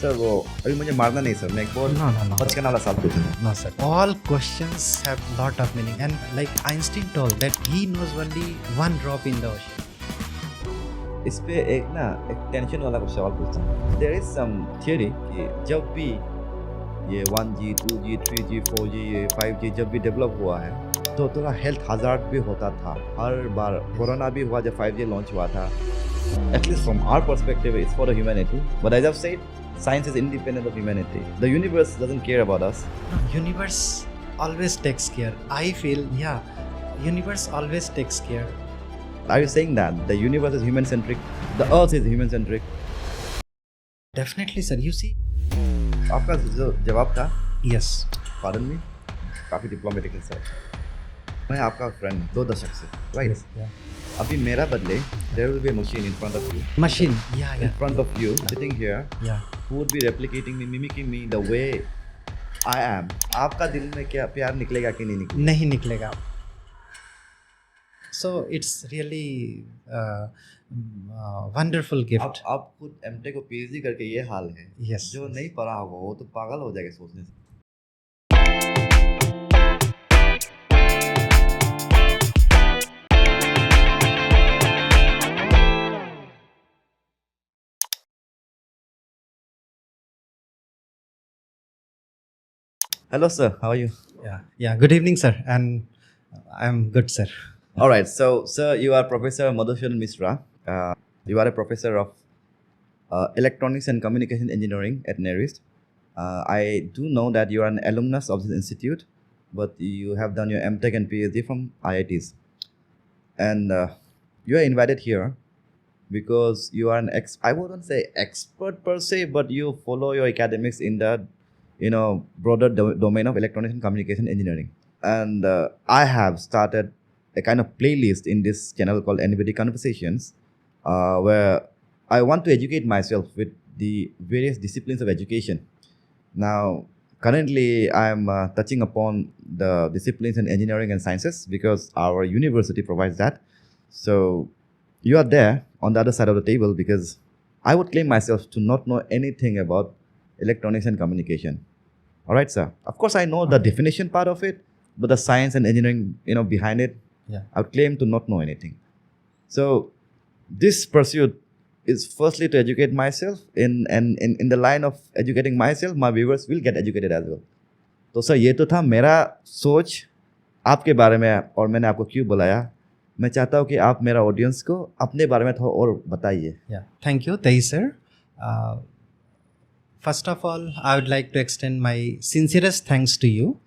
Sir वो अभी मुझे मारना नहीं सर, मैं एक बहुत No. बचकाना वाला सवाल पूछूंगा। No, sir. All questions have lot of meaning, and like Einstein told that he knows only one drop in the ocean. इस पे एक टेंशन वाला कुछ सवाल पूछता हूँ। देयर इज सम थियरी कि जब भी ये 1G, 2G, 3G, 4G, ये 5G जब भी डेवलप हुआ है तो थोड़ा हेल्थ हजार्ड भी होता था। हर बार कोरोना भी हुआ जब 5G लॉन्च हुआ था। At least from our perspective it's for the humanity, but as I said science is independent of humanity. The universe doesn't care about us. No, universe always takes care. I feel, universe always takes care. Are you saying that the universe is human-centric, the earth is human-centric? Definitely, sir. You see? आपका जो जवाब था, Yes. pardon me, काफ़ी diplomatic है sir. मैं आपका friend 2 दशक से, राइट? Yeah. अभी मेरा बदले there will be a machine in front of you. Machine. Yeah. In front of you, sitting here, Yeah. who would be replicating me, mimicking me the way I am. आपका दिल में क्या प्यार निकलेगा कि नहीं निकलेगा? नहीं निकलेगा. So it's really wonderful gift. आप खुद M.Tech को PhD करके ये हाल है। Yes. जो नहीं पढ़ा होगा वो तो पागल हो जाएगा सोचने से। Hello sir, how are you? Yeah. Good evening, sir. And I'm good, sir. All right, so sir, you are Professor Madhusudhan Mishra. You are a professor of Electronics and Communication Engineering at NERIST. I do know that you are an alumnus of this institute, but you have done your M.Tech and Ph.D. from IITs. And you are invited here because you are I wouldn't say expert per se, but you follow your academics in the broader domain of electronics and communication engineering. And I have started a kind of playlist in this channel called NBT Conversations, where I want to educate myself with the various disciplines of education. Now, currently, I'm touching upon the disciplines in engineering and sciences because our university provides that. So, you are there on the other side of the table because I would claim myself to not know anything about electronics and communication. All right, sir. Of course, I know the definition part of it, but the science and engineering, behind it, I would claim to not know anything. So, this pursuit is firstly to educate myself. In the line of educating myself, my viewers will get educated as well. तो sir ये तो था मेरा सोच आपके बारे में और मैंने आपको क्यों बुलाया. मैं चाहता हूँ कि आप मेरा ऑडियंस को अपने बारे में थोड़ा और बताइए. Thank you, Tei sir. First of all, I would like to extend my sincerest thanks to you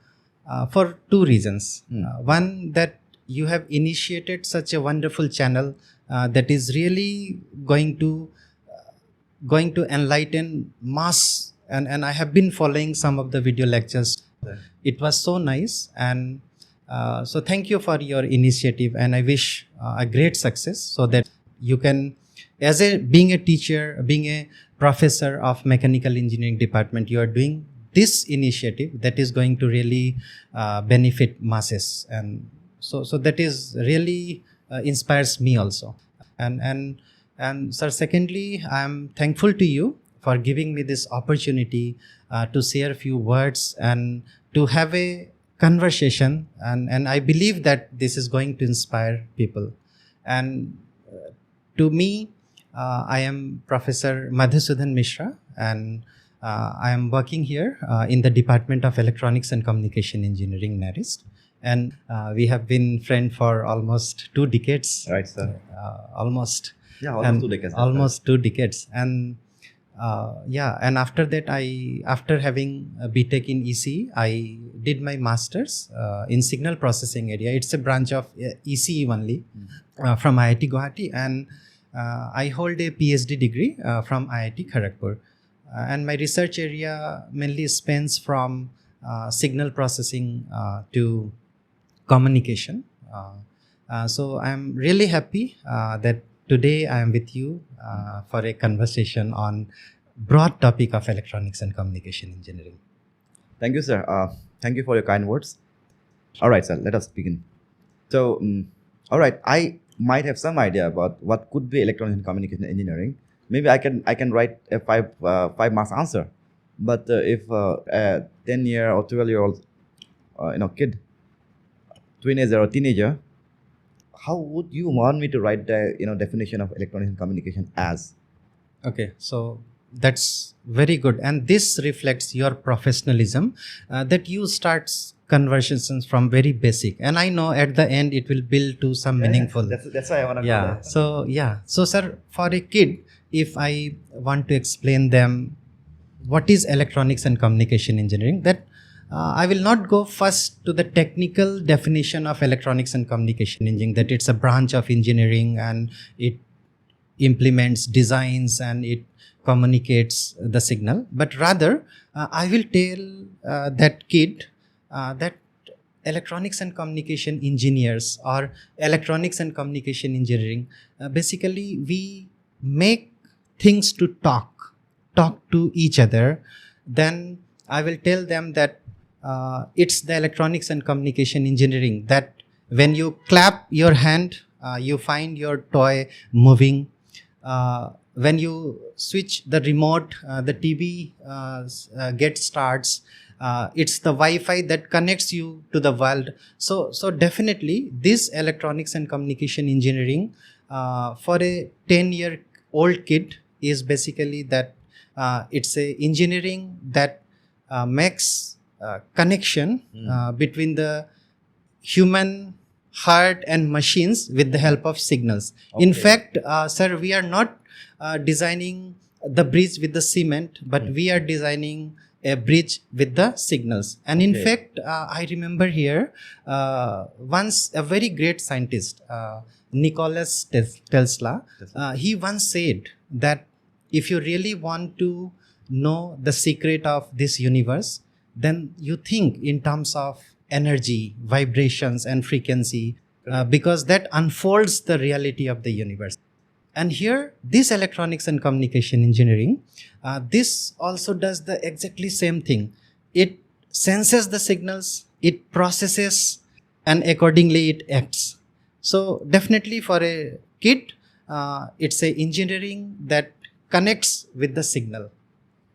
for 2 reasons. One, that you have initiated such a wonderful channel that is really going to enlighten mass, and I have been following some of the video lectures. It was so nice, and so thank you for your initiative, and I wish a great success so that you can, being a teacher, being a professor of mechanical engineering department, you are doing this initiative that is going to really benefit masses, and so that is really inspires me also. And sir, secondly, I am thankful to you for giving me this opportunity to share a few words and to have a conversation, and I believe that this is going to inspire people. And to me, I am Professor Madhusudhan Mishra, and I am working here in the Department of Electronics and Communication Engineering, NERIST. And we have been friends for almost 2 decades. Right, sir. Almost 2 decades. Almost 2 decades. And and after that, after having a B.Tech in ECE, I did my master's in signal processing area. It's a branch of ECE only from IIT Guwahati, and I hold a Ph.D. degree from IIT Kharagpur. And my research area mainly spans from signal processing to communication. So I'm really happy that today I am with you for a conversation on broad topic of electronics and communication engineering. Thank you, sir. Thank you for your kind words. All right, sir, let us begin. So, all right, I might have some idea about what could be electronics and communication engineering, maybe I can write a 5 marks answer. But if a 10-year or 12-year-old kid, teenager or teenager, how would you want me to write the definition of electronics and communication as? Okay, so that's very good, and this reflects your professionalism, that you start conversations from very basic, and I know at the end it will build to some meaningful. That's why I want to Yeah. know that. So sir, for a kid, if I want to explain them what is electronics and communication engineering, that I will not go first to the technical definition of electronics and communication engineering, that it's a branch of engineering and it implements designs and it communicates the signal, but rather I will tell that kid that electronics and communication engineers or electronics and communication engineering, basically we make things to talk to each other. Then I will tell them that it's the electronics and communication engineering that when you clap your hand, you find your toy moving. When you switch the remote, the TV starts. It's the Wi-Fi that connects you to the world. So definitely this electronics and communication engineering for a 10-year-old kid is basically that it's a engineering that makes connection between the human heart and machines with the help of signals. Okay. In fact, sir, we are not designing the bridge with the cement, but we are designing a bridge with the signals. And in Okay. fact, I remember here once a very great scientist, Nicholas Tesla, he once said that if you really want to know the secret of this universe, then you think in terms of energy, vibrations, and frequency, because that unfolds the reality of the universe. And here, this electronics and communication engineering, this also does the exactly same thing. It senses the signals, it processes, and accordingly it acts. So definitely for a kid, it's a engineering that connects with the signal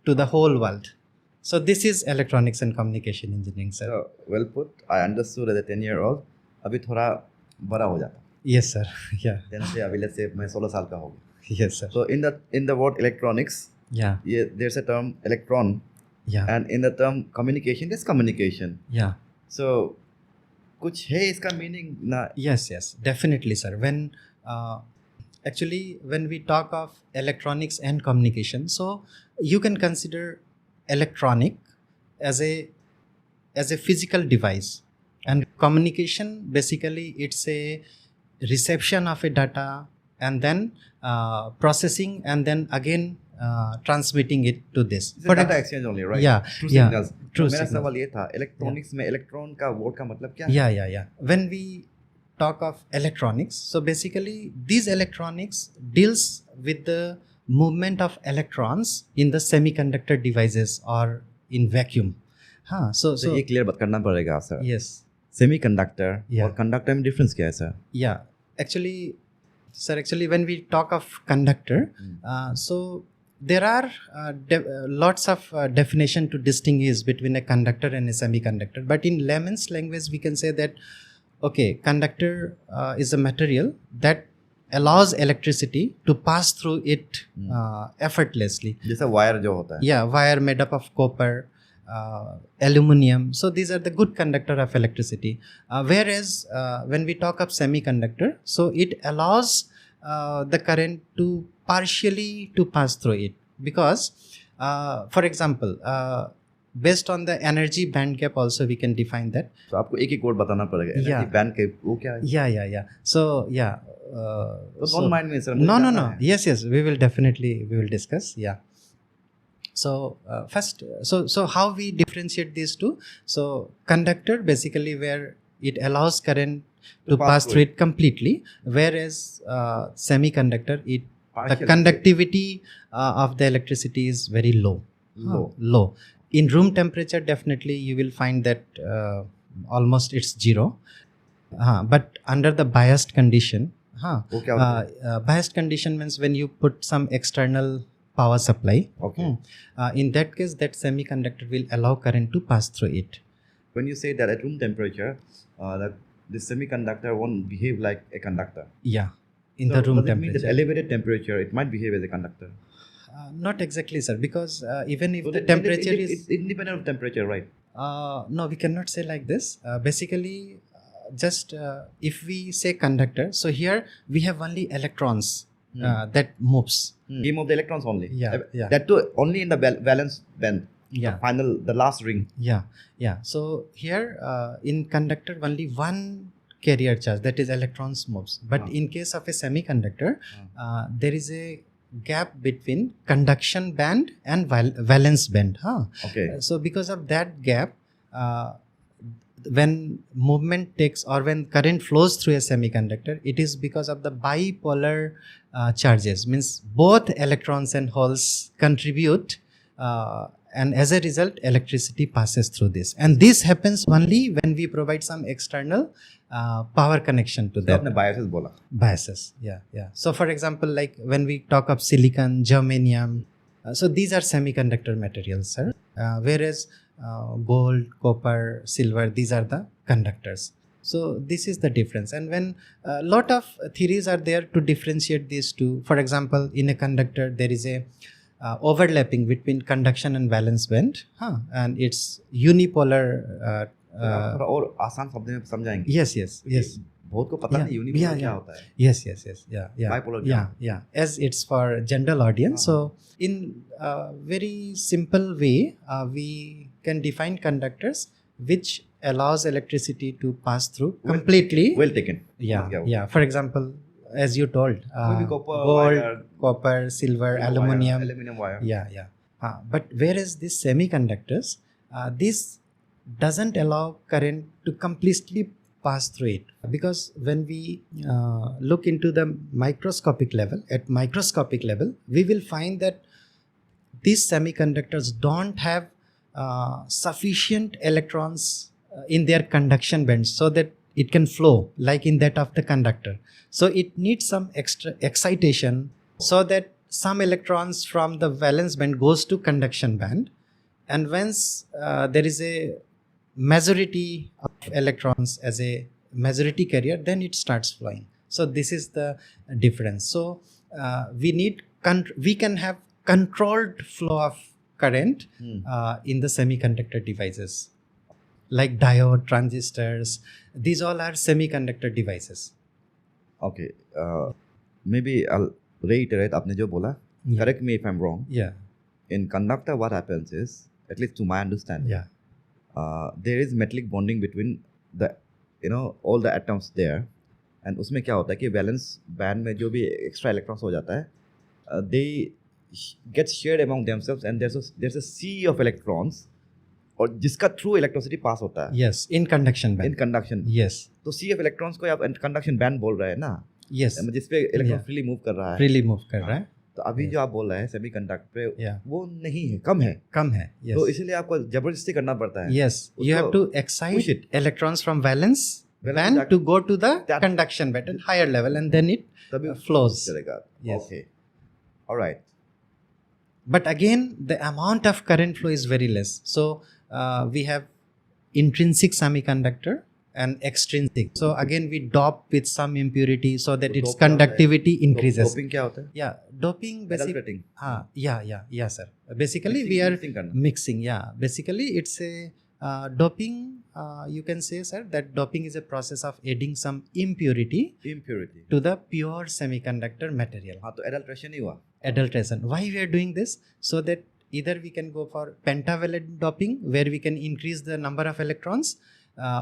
to the whole world. So this is electronics and communication engineering, sir. So, well put. I understood as a 10-year-old. अभी थोड़ा बड़ा हो जाता. Yes, sir. Yeah. 10 से अभी let's say मैं 16 साल का हो गया. Yes, sir. So in the word electronics, Yeah. there's a term electron, Yeah. and in the term communication, there's communication. Yeah. So कुछ है इसका meaning ना? Yes, definitely, sir. When actually when we talk of electronics and communication, so you can consider electronic as a physical device, and communication basically it's a reception of a data and then processing and then again transmitting it to this. It's a data exchange only, right? Yeah, True yeah, signals. true मेरा signals. सवाल ये था, electronics में electron का word का मतलब क्या है? Yeah. When we talk of electronics, so basically these electronics deals with the movement of electrons in the semiconductor devices or in vacuum. So ये clear बात करना पड़ेगा सर. yes, Semiconductor Yeah. और conductor में difference क्या है sir? yeah. Actually, when we talk of conductor, so there are lots of definition to distinguish between a conductor and a semiconductor. But in layman's language, we can say that okay, conductor is a material that allows electricity to pass through it effortlessly. जैसा wire जो होता है. Yeah, wire made up of copper, aluminum. So these are the good conductor of electricity. Whereas when we talk of semiconductor, so it allows the current to partially to pass through it, because for example, based on the energy band gap also we can define that. तो आपको एक एक word बताना पड़ेगा. Yeah. Energy band gap वो क्या है? Yeah. So yeah. तो so- don't mind me sir. No. Yes. We will discuss. Yeah. So first, so how we differentiate these two? So conductor basically where it allows current to pass through it completely, whereas semiconductor the Partially. conductivity of the electricity is very low. Low. In room temperature, definitely you will find that almost it's zero. But under the biased condition, हाँ, वो क्या होता है? biased condition means when you put some external power supply. Okay. In that case, that semiconductor will allow current to pass through it. When you say that at room temperature, that the semiconductor won't behave like a conductor. Yeah, in So the room does it mean temperature. that elevated temperature, it might behave as a conductor? Not exactly, sir, because even if So the that- temperature it's independent of temperature, right? no, we cannot say like this. Basically, just if we say conductor, so here we have only electrons that moves. Game of the electrons only. Yeah, yeah. That too only in the valence band. Yeah. The last ring. Yeah, yeah. So here in conductor only one carrier charge, that is electrons moves. But in case of a semiconductor, there is a gap between conduction band and valence band. Okay. So because of that gap, when movement takes or when current flows through a semiconductor, it is because of the bipolar charges. Means both electrons and holes contribute, and as a result, electricity passes through this. And this happens only when we provide some external power connection to तो that. आपने biases बोला. Biases, yeah. So for example, like when we talk of silicon, germanium, so these are semiconductor materials, sir. Whereas gold, copper, silver, these are the conductors. So this is the difference. And when a lot of theories are there to differentiate these two. For example, in a conductor, there is a overlapping between conduction and valence band, and it's unipolar. थोड़ा और आसान शब्द में समझाएंगे. Yes. बहुत को पता नहीं unipolar क्या होता है. Yes. Yeah. Bipolar Yeah. As it's for general audience. So in very simple way, we can define conductors which allows electricity to pass through completely. Well taken. Yeah. For example, as you told, Maybe copper, gold, wire, copper, silver, wire, aluminum wire. Yeah. But whereas these semiconductors, this doesn't allow current to completely pass through it, because when we look into the microscopic level, we will find that these semiconductors don't have sufficient electrons in their conduction bands so that it can flow like in that of the conductor. So it needs some extra excitation so that some electrons from the valence band goes to conduction band, and once there is a majority of electrons as a majority carrier, then it starts flowing. So this is the difference. So we can have controlled flow of current in the semiconductor devices, like diode, transistors. These all are semiconductor devices. Okay. Maybe I'll reiterate आपने जो बोला. Yeah. Correct me if I'm wrong. Yeah. In conductor, what happens is, at least to my understanding, there is metallic bonding between the all the atoms there, and उसमें क्या होता है कि valence band में जो भी extra electrons हो जाता है, they get shared among themselves, and there's a sea of electrons, और जिसका through electricity pass होता है. Yes, in conduction band. In conduction. Yes. तो sea of electrons को आप conduction band बोल रहे हैं ना? Yes. जिसपे electron freely move कर रहा है. Freely move कर रहा है. तो अभी जो आप बोल रहे हैं सेमीकंडक्टर पे वो नहीं है, कम है. Yes. तो इसलिए आपको जबरदस्ती करना पड़ता है. Yes, you have to excite electrons from valence band to go to the conduction band at higher level, and then it flows. चलेगा. Yes. Okay. All right. But again, the amount of current flow is very less. So we have intrinsic semiconductor and extrinsic. So again, we dope with some impurity so that its conductivity increases. Doping क्या होता है? Yeah, doping basically. Adulterating. Yeah, sir. Basically, we are mixing. Yeah, basically, it's a doping. You can say, sir, that doping is a process of adding some impurity to the pure semiconductor material. हाँ, तो adulteration ही हुआ. Adulteration. Why we are doing this? So that either we can go for pentavalent doping, where we can increase the number of electrons,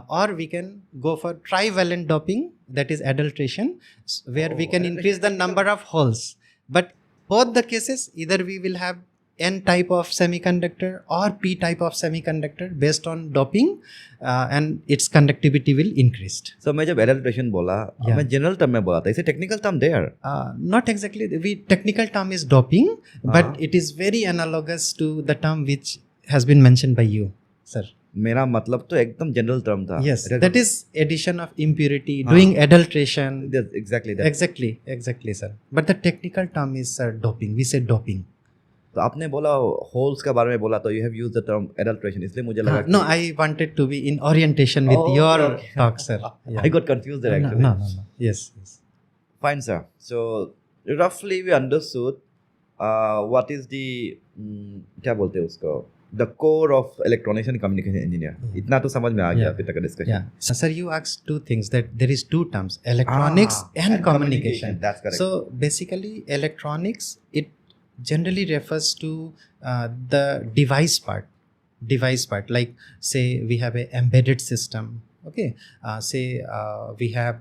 or we can go for trivalent doping, that is adulteration, where we can increase the number of holes. But both the cases, either we will have N type of semiconductor or P type of semiconductor based on doping, and its conductivity will increase. So मैं जब adulteration बोला, मैं general term में बोला था. इसे technical term there. Not exactly. Technical term is doping, but it is very analogous to the term which has been mentioned by you, sir. मेरा मतलब तो एकदम जनरल टर्म था. Yes, It has that got- is addition of impurity, doing adulteration. Yes, exactly that. Exactly, sir. But the technical term is doping. We say doping. तो आपने बोला holes के बारे में बोला तो you have used the term adulteration, इसलिए मुझे लगा No, I wanted to be in orientation with Oh, your okay. talk, sir. Yeah. I got confused there No, actually. no. Yes. Fine, sir. So roughly we understood what is the क्या बोलते हैं उसको, the core of electronics and communication engineer. इतना तो समझ में आ गया अभी तक का discussion. Yeah. So, sir, you asked two things, that there is two terms, electronics and communication. That's correct. So basically, electronics, it generally refers to the device part. Like say we have a embedded system. Okay. Say we have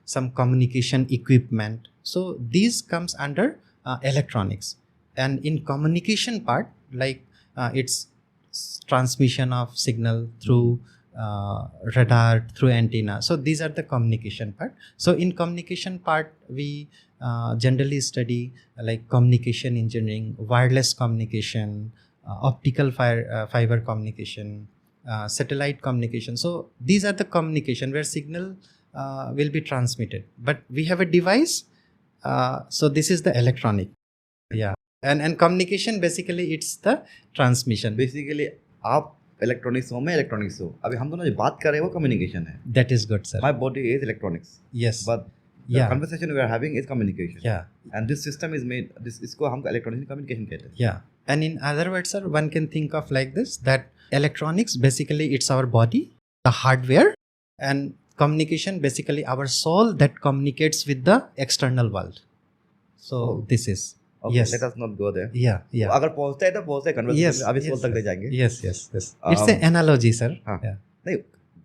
some communication equipment. So these comes under electronics. And in communication part, like it's transmission of signal through radar, through antenna. So these are the communication part. So in communication part, we generally study like communication engineering, wireless communication, optical fiber communication, satellite communication. So these are the communication where signal will be transmitted. But we have a device. So this is the electronic. Yeah. And communication, basically it's the transmission. Basically आप electronics हो, मैं electronics हो, अभी हम दोनों जो बात कर रहे हैं वो कम्युनिकेशन है. That is good, sir. My body is electronics. Yes. But the Yeah. conversation we are having is communication. Yeah. And this system is made, इसको हम इलेक्ट्रॉनिक्स कम्युनिकेशन कहते हैं. Yeah. And in other words, sir, one can think of like this, that electronics, basically it's our body, the hardware, and communication, basically our soul that communicates with the external world. So this is. Okay, Yes. let us not go there. Yeah. अगर पहुंचता है तो पहुंचता है Yes. Conversation, अभी soul तक ले जाएंगे. Yes. It's an analogy, sir. हाँ. Yeah. नहीं,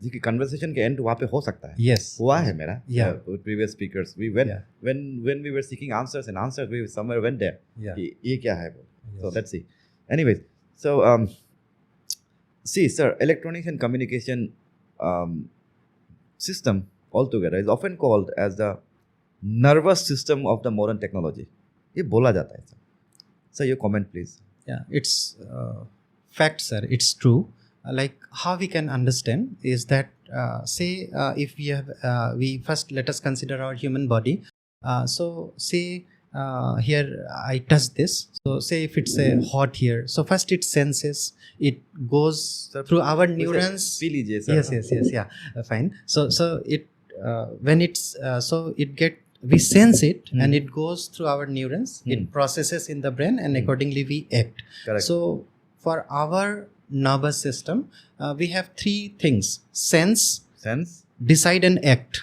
देखिए कन्वर्सेशन के एंड वहाँ पे हो सकता है. Yes. हुआ है मेरा. Yeah. With previous speakers, we went Yeah. when we were seeking answers and answers, we somewhere went there. Yeah. ये क्या है? So Yes. let's see. Anyways, so see, sir, electronics and communication system altogether is often called as the nervous system of the modern technology. ये बोला जाता है. So your comment, please. Yeah, it's fact, sir. It's true. Like how we can understand is that say if we have we first let us consider our human body. So say here I touch this. So say if it's a hot here. So first it senses. It goes through our neurons. P लीजिए sir. Yes. Yeah, fine. So it when it's so it get. We sense it and it goes through our neurons. It processes in the brain and accordingly we act. Correct. So for our nervous system, we have three things: sense, decide, and act.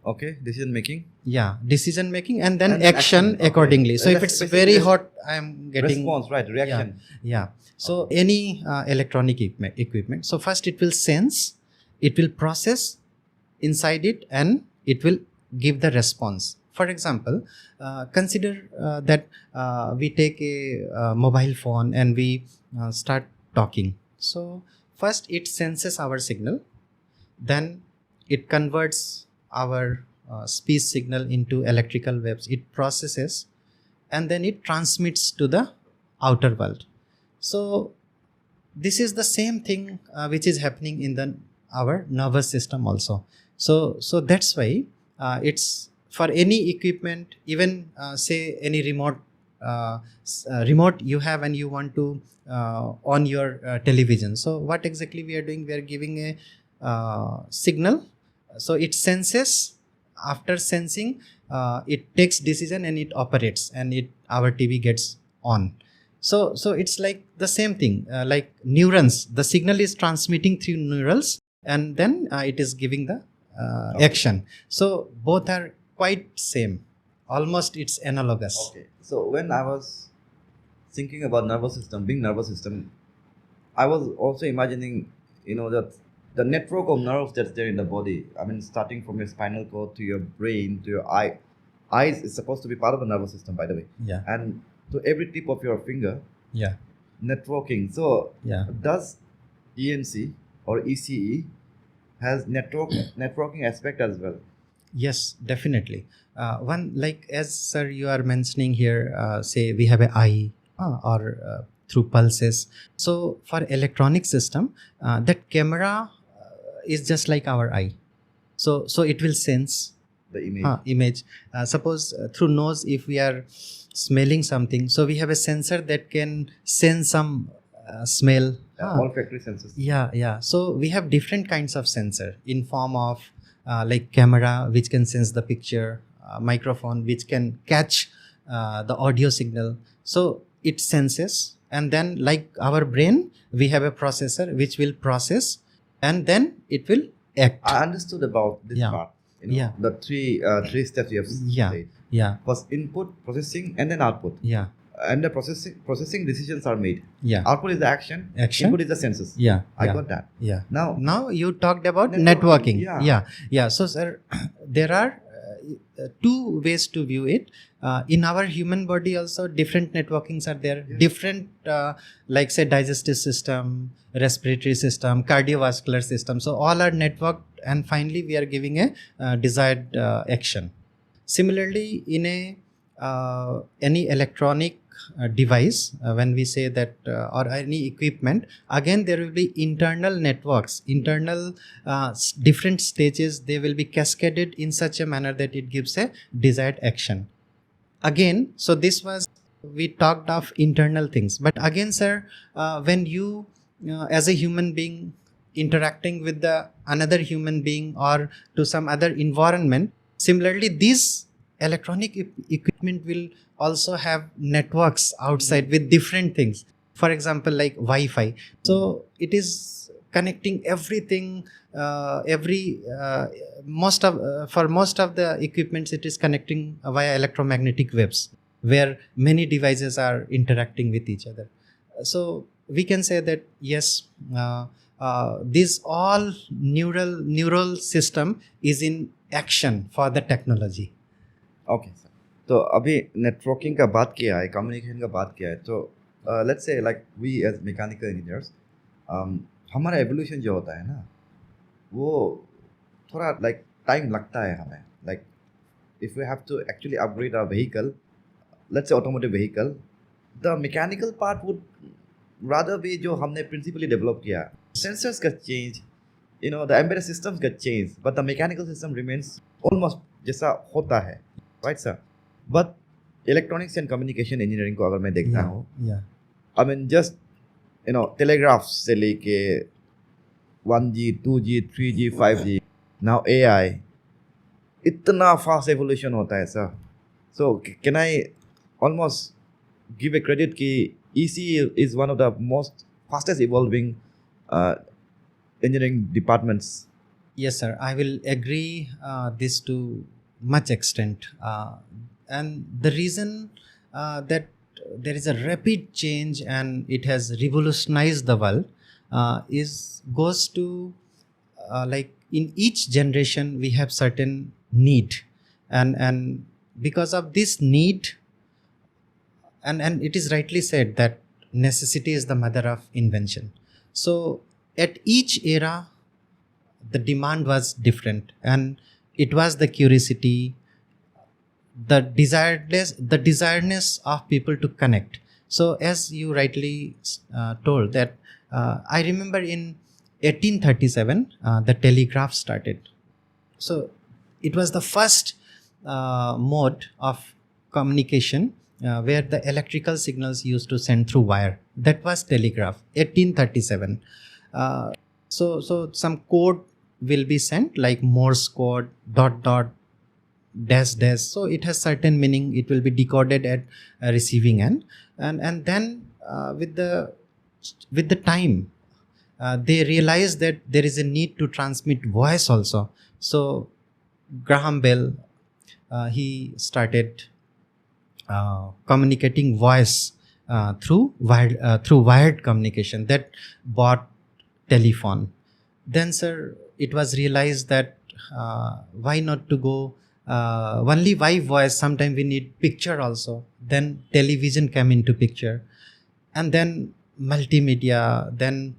Okay, decision making. Yeah, decision making and then And action action. accordingly. Okay. So if That's it's very basically hot, I am getting Response, right? Reaction. Yeah. So any electronic equipment. So first it will sense, it will process inside it, and it will give the response. For example, consider that we take a mobile phone and we start talking. So first it senses our signal, then it converts our speech signal into electrical waves. It processes and then it transmits to the outer world. So this is the same thing which is happening in our nervous system also. So that's why it's for any equipment, even say any remote you have and you want to on your television. So what exactly we are doing? We are giving a signal. So it senses. After sensing, it takes decision and it operates, and our TV gets on. So it's like the same thing, like neurons. The signal is transmitting through neurals, and then it is giving the action. So both are quite same. Almost it's analogous. Okay. So when I was thinking about nervous system, being nervous system, I was also imagining, that the network of nerves that's there in the body. I mean, starting from your spinal cord to your brain to your eye. Eyes is supposed to be part of the nervous system, by the way. Yeah. And to every tip of your finger, Yeah. networking. So Yeah. does ENC or ECE has networking aspect as well? Yes, definitely. One, like as sir you are mentioning here, say we have a eye or through pulses. So for electronic system, that camera is just like our eye. So it will sense The image. image. Suppose through nose, if we are smelling something, so we have a sensor that can sense some smell. Olfactory senses. Yeah. So we have different kinds of sensor in form of like camera, which can sense the picture, microphone, which can catch the audio signal. So it senses, and then like our brain, we have a processor which will process, and then it will act. I understood about this Yeah. part. Yeah. The three steps you have Yeah. said. Yeah. First input, processing, and then output. Yeah. And the processing decisions are made. Yeah. Output is the action. Action. Input is the senses. Yeah. I yeah. got that. Yeah. Now You talked about Networking, networking. Yeah. So, sir, there are two ways to view it. In our human body, also different networkings are there. Yeah. Different, like say, digestive system, respiratory system, cardiovascular system. So all are networked, and finally we are giving a desired action. Similarly, in a any electronic device, when we say that or any equipment, again there will be internal networks, internal different stages. They will be cascaded in such a manner that it gives a desired action. Again, so this was, we talked of internal things, but again, sir, when you as a human being interacting with the another human being or to some other environment, similarly these electronic equipment will also have networks outside with different things. For example, like Wi-Fi. So it is connecting everything. For most of the equipments, it is connecting via electromagnetic waves, where many devices are interacting with each other. So we can say that yes, this all neural system is in action for the technology. Okay sir, तो अभी networking का बात किया है, communication का बात किया है, तो let's say like we as mechanical engineers, हमारा एवोल्यूशन जो होता है ना, वो थोड़ा लाइक टाइम लगता है हमें. Like if we have to actually upgrade our vehicle, let's say automotive vehicle, the mechanical part would rather be जो हमने प्रिंसिपली डेवलप किया. Sensors get change, you know, the embedded systems get change, but the mechanical system remains almost जैसा होता है, right sir. But electronics and communication engineering को अगर मैं देखता हूँ, I mean just you know telegraph से लेके 1G 2G 3G 5G now AI, इतना फास्ट एवोल्यूशन होता है sir. So can I almost give a credit कि EC is one of the most fastest evolving engineering departments? Yes, sir. I will agree this to much extent, and the reason that there is a rapid change and it has revolutionized the world goes to like in each generation we have certain need, and because of this need, and it is rightly said that necessity is the mother of invention. So at each era the demand was different, and it was the curiosity, the desiredness of people to connect. So as you rightly told that I remember in 1837 the telegraph started. So it was the first mode of communication where the electrical signals used to send through wire. That was telegraph, 1837. So some code will be sent like Morse code, dot dot, dash dash. So it has certain meaning. It will be decoded at receiving end, and then with the time they realized that there is a need to transmit voice also. So Graham Bell he started communicating voice through wired communication. That brought telephone. Then, sir, it was realized that why not to go only by voice? Sometimes we need picture also. Then television came into picture, and then multimedia. Then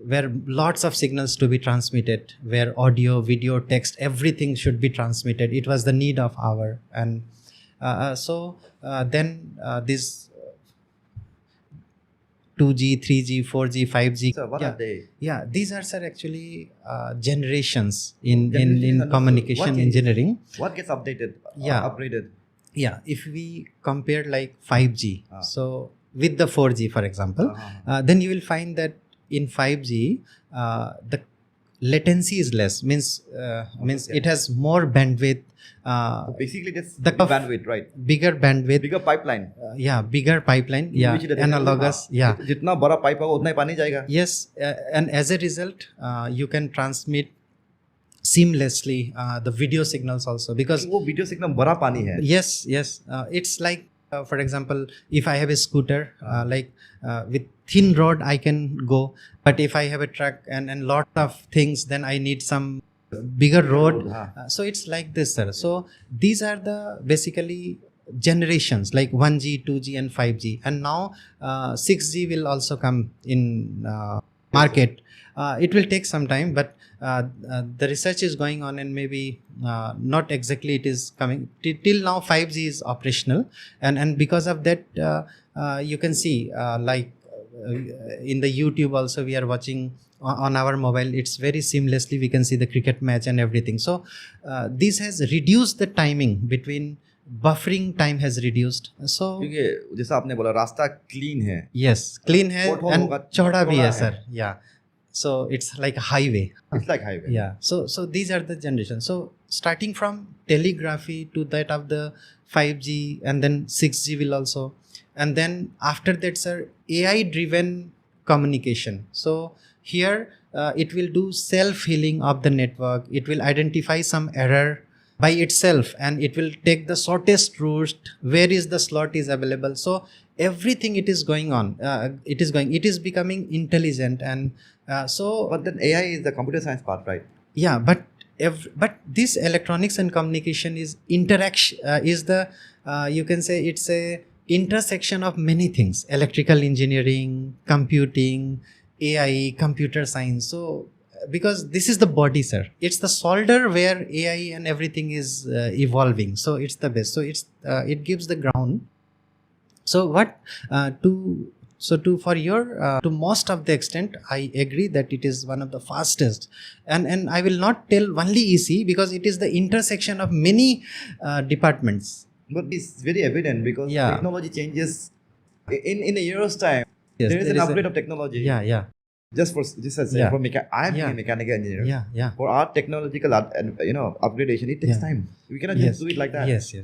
where lots of signals to be transmitted, where audio, video, text, everything should be transmitted. It was the need of hour, and then this 2G, 3G, 4G, 5G. So what yeah. are they? Yeah, these are, sir, actually generations in Understood. communication What changes? engineering. What gets updated? Yeah. Upgraded. Yeah, if we compare like 5G, so with the 4G, for example, then you will find that in 5G, the latency is less. Means it has more bandwidth. Basically, that's the bandwidth, right? Bigger bandwidth. Bigger pipeline. Bigger pipeline. Yeah, Which is analogous. Yeah. जितना बड़ा pipe होगा उतना ही पानी जाएगा. Yes, and as a result, you can transmit seamlessly the video signals also, because वो video signal बड़ा पानी है. Yes, it's like for example, if I have a scooter, with thin road I can go, but if I have a truck and lot of things, then I need some bigger road. So it's like this, sir. So these are the basically generations, like 1G, 2G and 5G, and now 6G will also come in market. It will take some time, but the research is going on, and maybe not exactly it is coming till now. 5G is operational, and because of that, you can see in the YouTube also, we are watching on our mobile. It's very seamlessly we can see the cricket match and everything. So this has reduced the timing between buffering time has reduced. So क्योंकि जैसा आपने बोला रास्ता clean है. Yes, clean है and चौड़ा भी है, sir. Yeah. So it's like a highway. It's like highway. Yeah. So these are the generations. So starting from telegraphy to that of the 5G, and then 6G will also, and then after that, sir, AI driven communication. So here it will do self healing of the network. It will identify some error by itself, and it will take the shortest route where is the slot is available. So everything it is going on. It is becoming intelligent, and But then AI is the computer science part, right? Yeah, but this electronics and communication is interaction. Is the you can say it's a intersection of many things: electrical engineering, computing, AI, computer science. So because this is the body, sir, it's the solder where AI and everything is evolving. So it's the best. So it gives the ground. So to most of the extent, I agree that it is one of the fastest, and I will not tell only EC, because it is the intersection of many departments. But it's very evident because technology changes in a year's time. Yes, there is an upgrade of technology. Yeah. For I am a mechanical engineer. Yeah. For our technological upgradation, it takes time. We cannot just do it like that. Yes.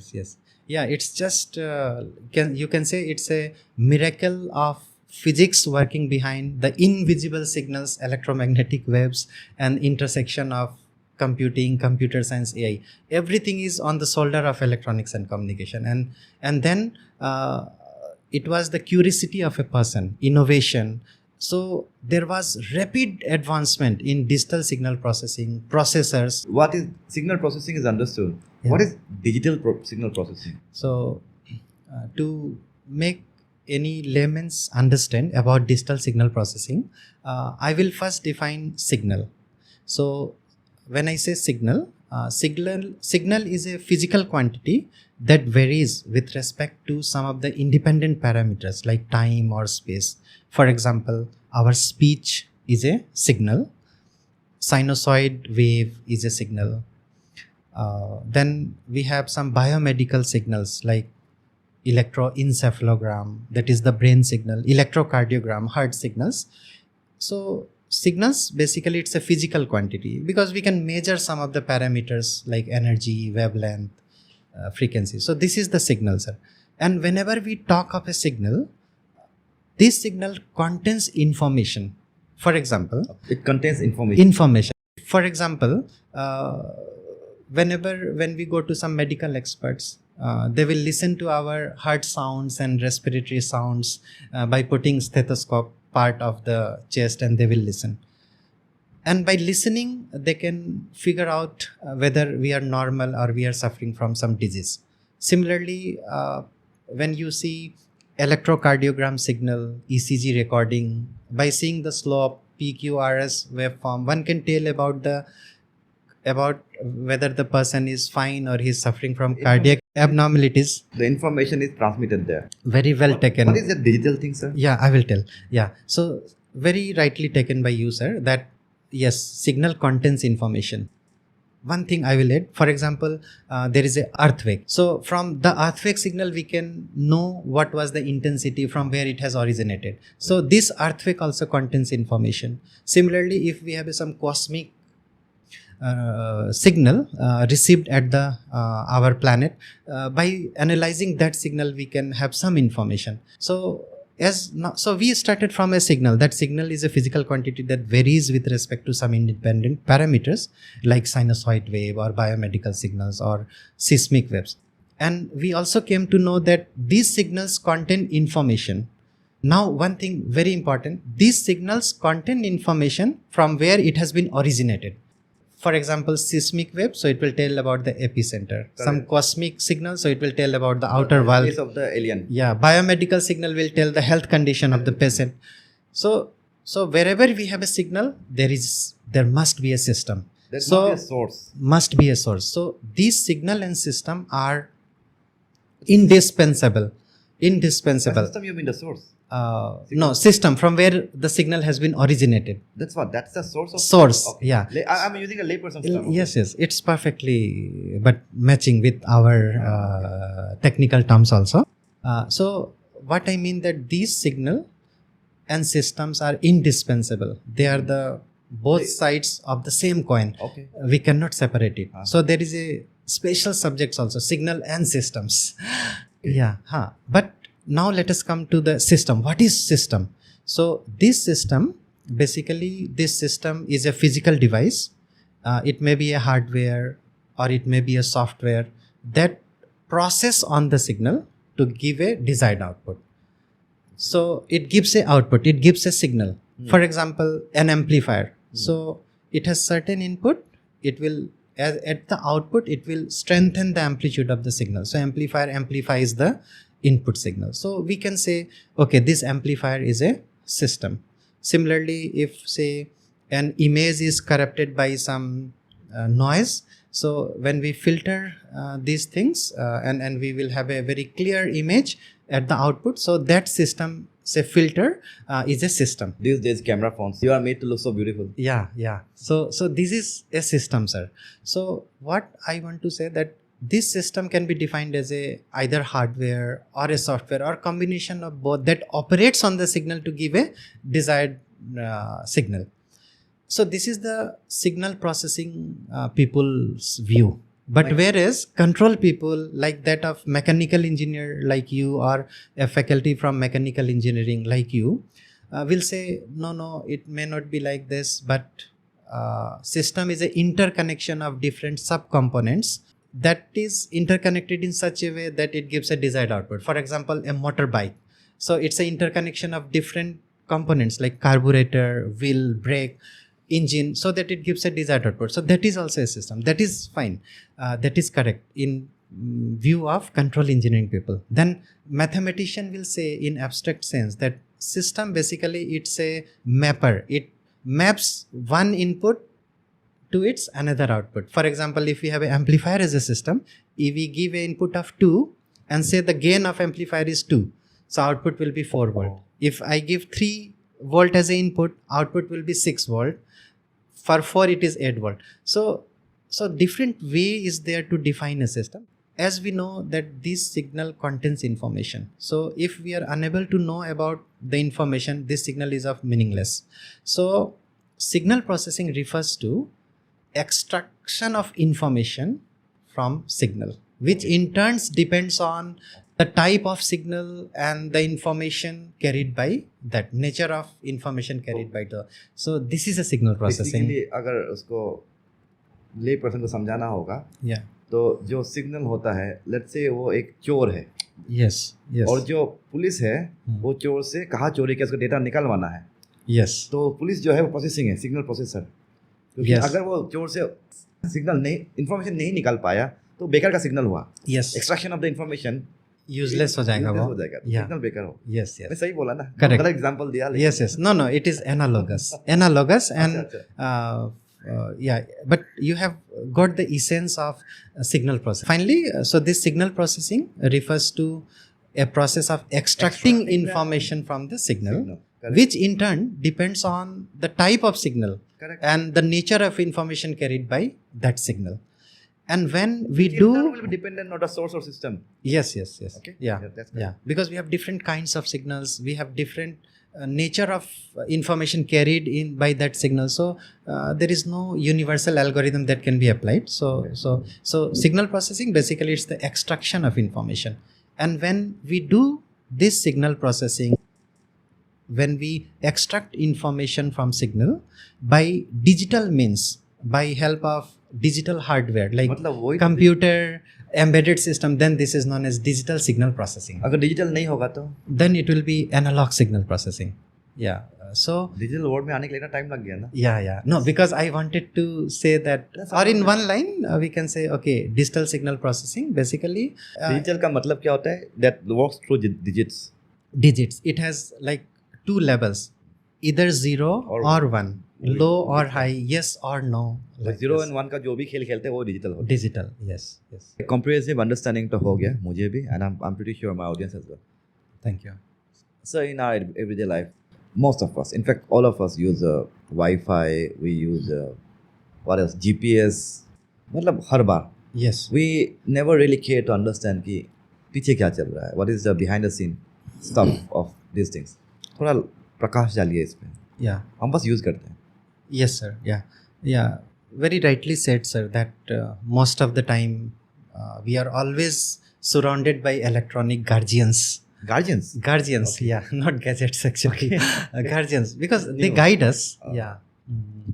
Yeah, it's just you can say it's a miracle of physics working behind the invisible signals, electromagnetic waves, and intersection of computing, computer science, AI. Everything is on the shoulder of electronics and communication, and then it was the curiosity of a person, innovation. So there was rapid advancement in digital signal processing, processors. What is signal processing is understood. Yeah. What is digital signal processing? So to make any layman's understand about digital signal processing, I will first define signal. So when I say signal is a physical quantity that varies with respect to some of the independent parameters like time or space. For example, our speech is a signal. Sinusoid wave is a signal. Then we have some biomedical signals like electroencephalogram, that is the brain signal, electrocardiogram, heart signals. So signals, basically it's a physical quantity because we can measure some of the parameters like energy, wavelength, frequency. So this is the signal, sir. And whenever we talk of a signal, this signal contains information. For example, it contains information. For example, when we go to some medical experts, they will listen to our heart sounds and respiratory sounds by putting stethoscope part of the chest, and they will listen. And by listening, they can figure out whether we are normal or we are suffering from some disease. Similarly, when you see electrocardiogram signal, ECG recording, by seeing the slope, PQRS waveform, one can tell about whether the person is fine or he is suffering from cardiac abnormalities. The information is transmitted there. Very well taken. What is that digital thing, sir? Yeah, I will tell. Yeah. So very rightly taken by you, sir, that yes, signal contains information. One thing I will add, for example, there is a earthquake. So from the earthquake signal, we can know what was the intensity from where it has originated. So this earthquake also contains information. Similarly, if we have some cosmic signal received at the our planet, by analyzing that signal, we can have some information. So so we started from a signal. That signal is a physical quantity that varies with respect to some independent parameters like sinusoid wave or biomedical signals or seismic waves. And we also came to know that these signals contain information. Now, one thing very important, these signals contain information from where it has been originated. For example, seismic wave, so it will tell about the epicenter. Correct. Some cosmic signal, so it will tell about the outer world. Place of the alien. Yeah, biomedical signal will tell the health condition of the patient. So wherever we have a signal, there must be a system. There must be a source. Must be a source. So these signal and system are indispensable. By system, you mean the source? No, system from where the signal has been originated. That's the source of source. Okay. Yeah. I'm using a layperson's term. Yes, it's perfectly, but matching with our technical terms also. So what I mean that these signal and systems are indispensable. They are the both sides of the same coin. Okay. We cannot separate it. So there is a special subjects also, signal and systems. Okay. Yeah. But now let us come to the system. What is system? So this system, basically this system is a physical device. It may be a hardware or it may be a software that process on the signal to give a desired output. So it gives a output, it gives a signal. For example, an amplifier. So it has certain input, it will at the output it will strengthen the amplitude of the signal. So amplifier amplifies the input signal. So we can say, okay, this amplifier is a system. Similarly, if say an image is corrupted by some noise, so when we filter these things and we will have a very clear image at the output, so that system, say filter, is a system. These days camera phones, you are made to look so beautiful. Yeah. So this is a system, sir. So what I want to say that this system can be defined as either hardware or a software or combination of both that operates on the signal to give a desired signal. So this is the signal processing people's view. But whereas control people like that of mechanical engineer like you or a faculty from mechanical engineering like you will say, no, it may not be like this, but system is an interconnection of different subcomponents that is interconnected in such a way that it gives a desired output. For example, a motorbike. So it's an interconnection of different components like carburetor, wheel, brake, engine, so that it gives a desired output. So that is also a system. That is fine. That is correct in view of control engineering people. Then mathematician will say in abstract sense that system basically it's a mapper. It maps one input to its another output. For example, if we have an amplifier as a system, if we give an input of 2 and say the gain of amplifier is 2, so output will be 4 volt. If I give 3 volt as an input, output will be 6 volt. For 4 it is 8 volt. So different way is there to define a system. As we know that this signal contains information. So if we are unable to know about the information, this signal is of meaningless. So signal processing refers to extraction of information from signal, which in turns depends on the type of signal and the information carried by that nature of information carried by the. So this is a signal processing. Basically, अगर उसको lay person को समझाना होगा, तो जो signal होता है, let's say वो एक चोर है. Yes. और जो पुलिस है, वो चोर से कहाँ चोरी किया उसका डेटा निकलवाना है. Yes. तो पुलिस जो है वो प्रोसेसिंग है, सिग्नल प्रोसेसर. क्योंकि अगर वो चोर से सिग्नल नहीं, इंफॉर्मेशन नहीं निकाल पाया, तो बेकार का सिग्नल हुआ. Yes. Extraction of the information useless हो जाएगा वो. सिग्नल बेकार हो. Yes. मैं सही बोला ना? Correct. गलत एग्जांपल दिया. Yes. No, it is analogous. And but you have got the essence of signal process. Finally, so this signal processing refers to a process of extracting information from the signal, Correct. which in turn depends on the type of signal Correct. and the nature of information carried by that signal. And when we It do, will be dependent on the source or system. yes, Okay. yeah, That's correct. because we have different kinds of signals, we have different nature of information carried in by that signal. So there is no universal algorithm that can be applied. So signal processing, basically it's the extraction of information. And when we do this signal processing, when we extract information from signal by digital means, by help of digital hardware like मतलब वही computer, embedded system, then this is known as digital signal processing. अगर digital नहीं होगा तो Then it will be analog signal processing. So digital world में आने के लिए ना टाइम लग गया ना. no, because I wanted to say that, or in one line we can say, okay, digital signal processing basically digital का मतलब क्या होता है? That works through digits. digits. It has like two levels, either 0 or 1, low or high, yes or no. Like 0 this. and 1 का जो भी खेल खेलते हैं वो डिजिटल होता Digital, yes. है. Comprehensive understanding तो हो गया मुझे भी, and I'm pretty sure my audience as well. Thank you. So in our everyday life, most of us, in fact all of us use Wi-Fi, we use what else, GPS. मतलब हर बार Yes. we never really care to understand कि पीछे क्या चल रहा है, what is the behind the scene stuff of these things. थोड़ा प्रकाश डालिए इस पे. Yeah. हम बस यूज करते हैं. Yes, sir. Yeah. Very rightly said, sir, that most of the time we are always surrounded by electronic guardians. Guardians. Okay. Yeah, not gadgets actually. Guardians, because they guide us.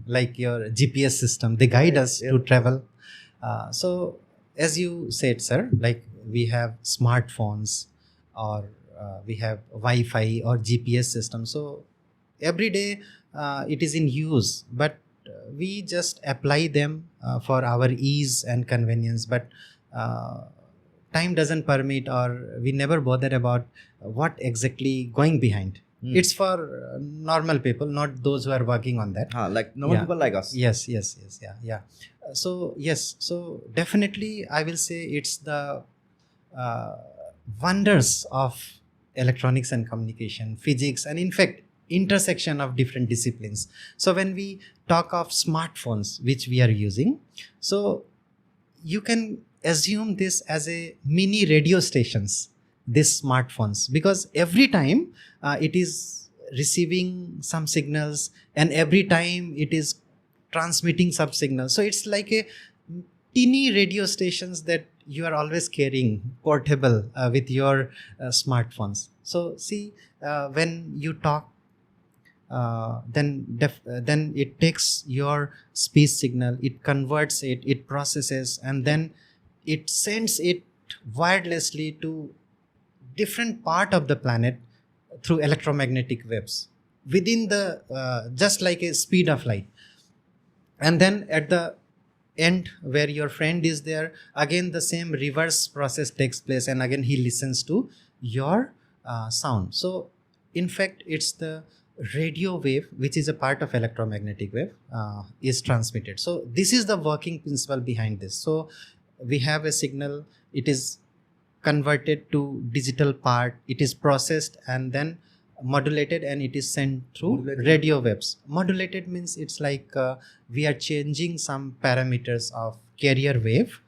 Like your GPS system, they guide us to travel. So as you said, sir, like we have smartphones or we have Wi-Fi or GPS system. So every day it is in use, but we just apply them for our ease and convenience. But time doesn't permit, or we never bother about what exactly going behind. It's for normal people, not those who are working on that. Like normal people like us. Yes, yeah. So definitely I will say it's the wonders of electronics and communication, physics, and in fact intersection of different disciplines. So when we talk of smartphones which we are using, so you can assume this as a mini radio stations, these smartphones, because every time it is receiving some signals and every time it is transmitting some signals. So it's like a teeny radio stations that you are always carrying portable with your smartphones. So see, when you talk, then it takes your speech signal, it converts it, it processes, and then it sends it wirelessly to different part of the planet through electromagnetic waves within the just like a speed of light. And then at the end where your friend is there, again the same reverse process takes place, and again he listens to your sound. So in fact it's the radio wave, which is a part of electromagnetic wave, is transmitted. So this is the working principle behind this. So we have a signal, it is converted to digital part, it is processed and then modulated, and it is sent through radio waves. Modulated means it's like we are changing some parameters of carrier wave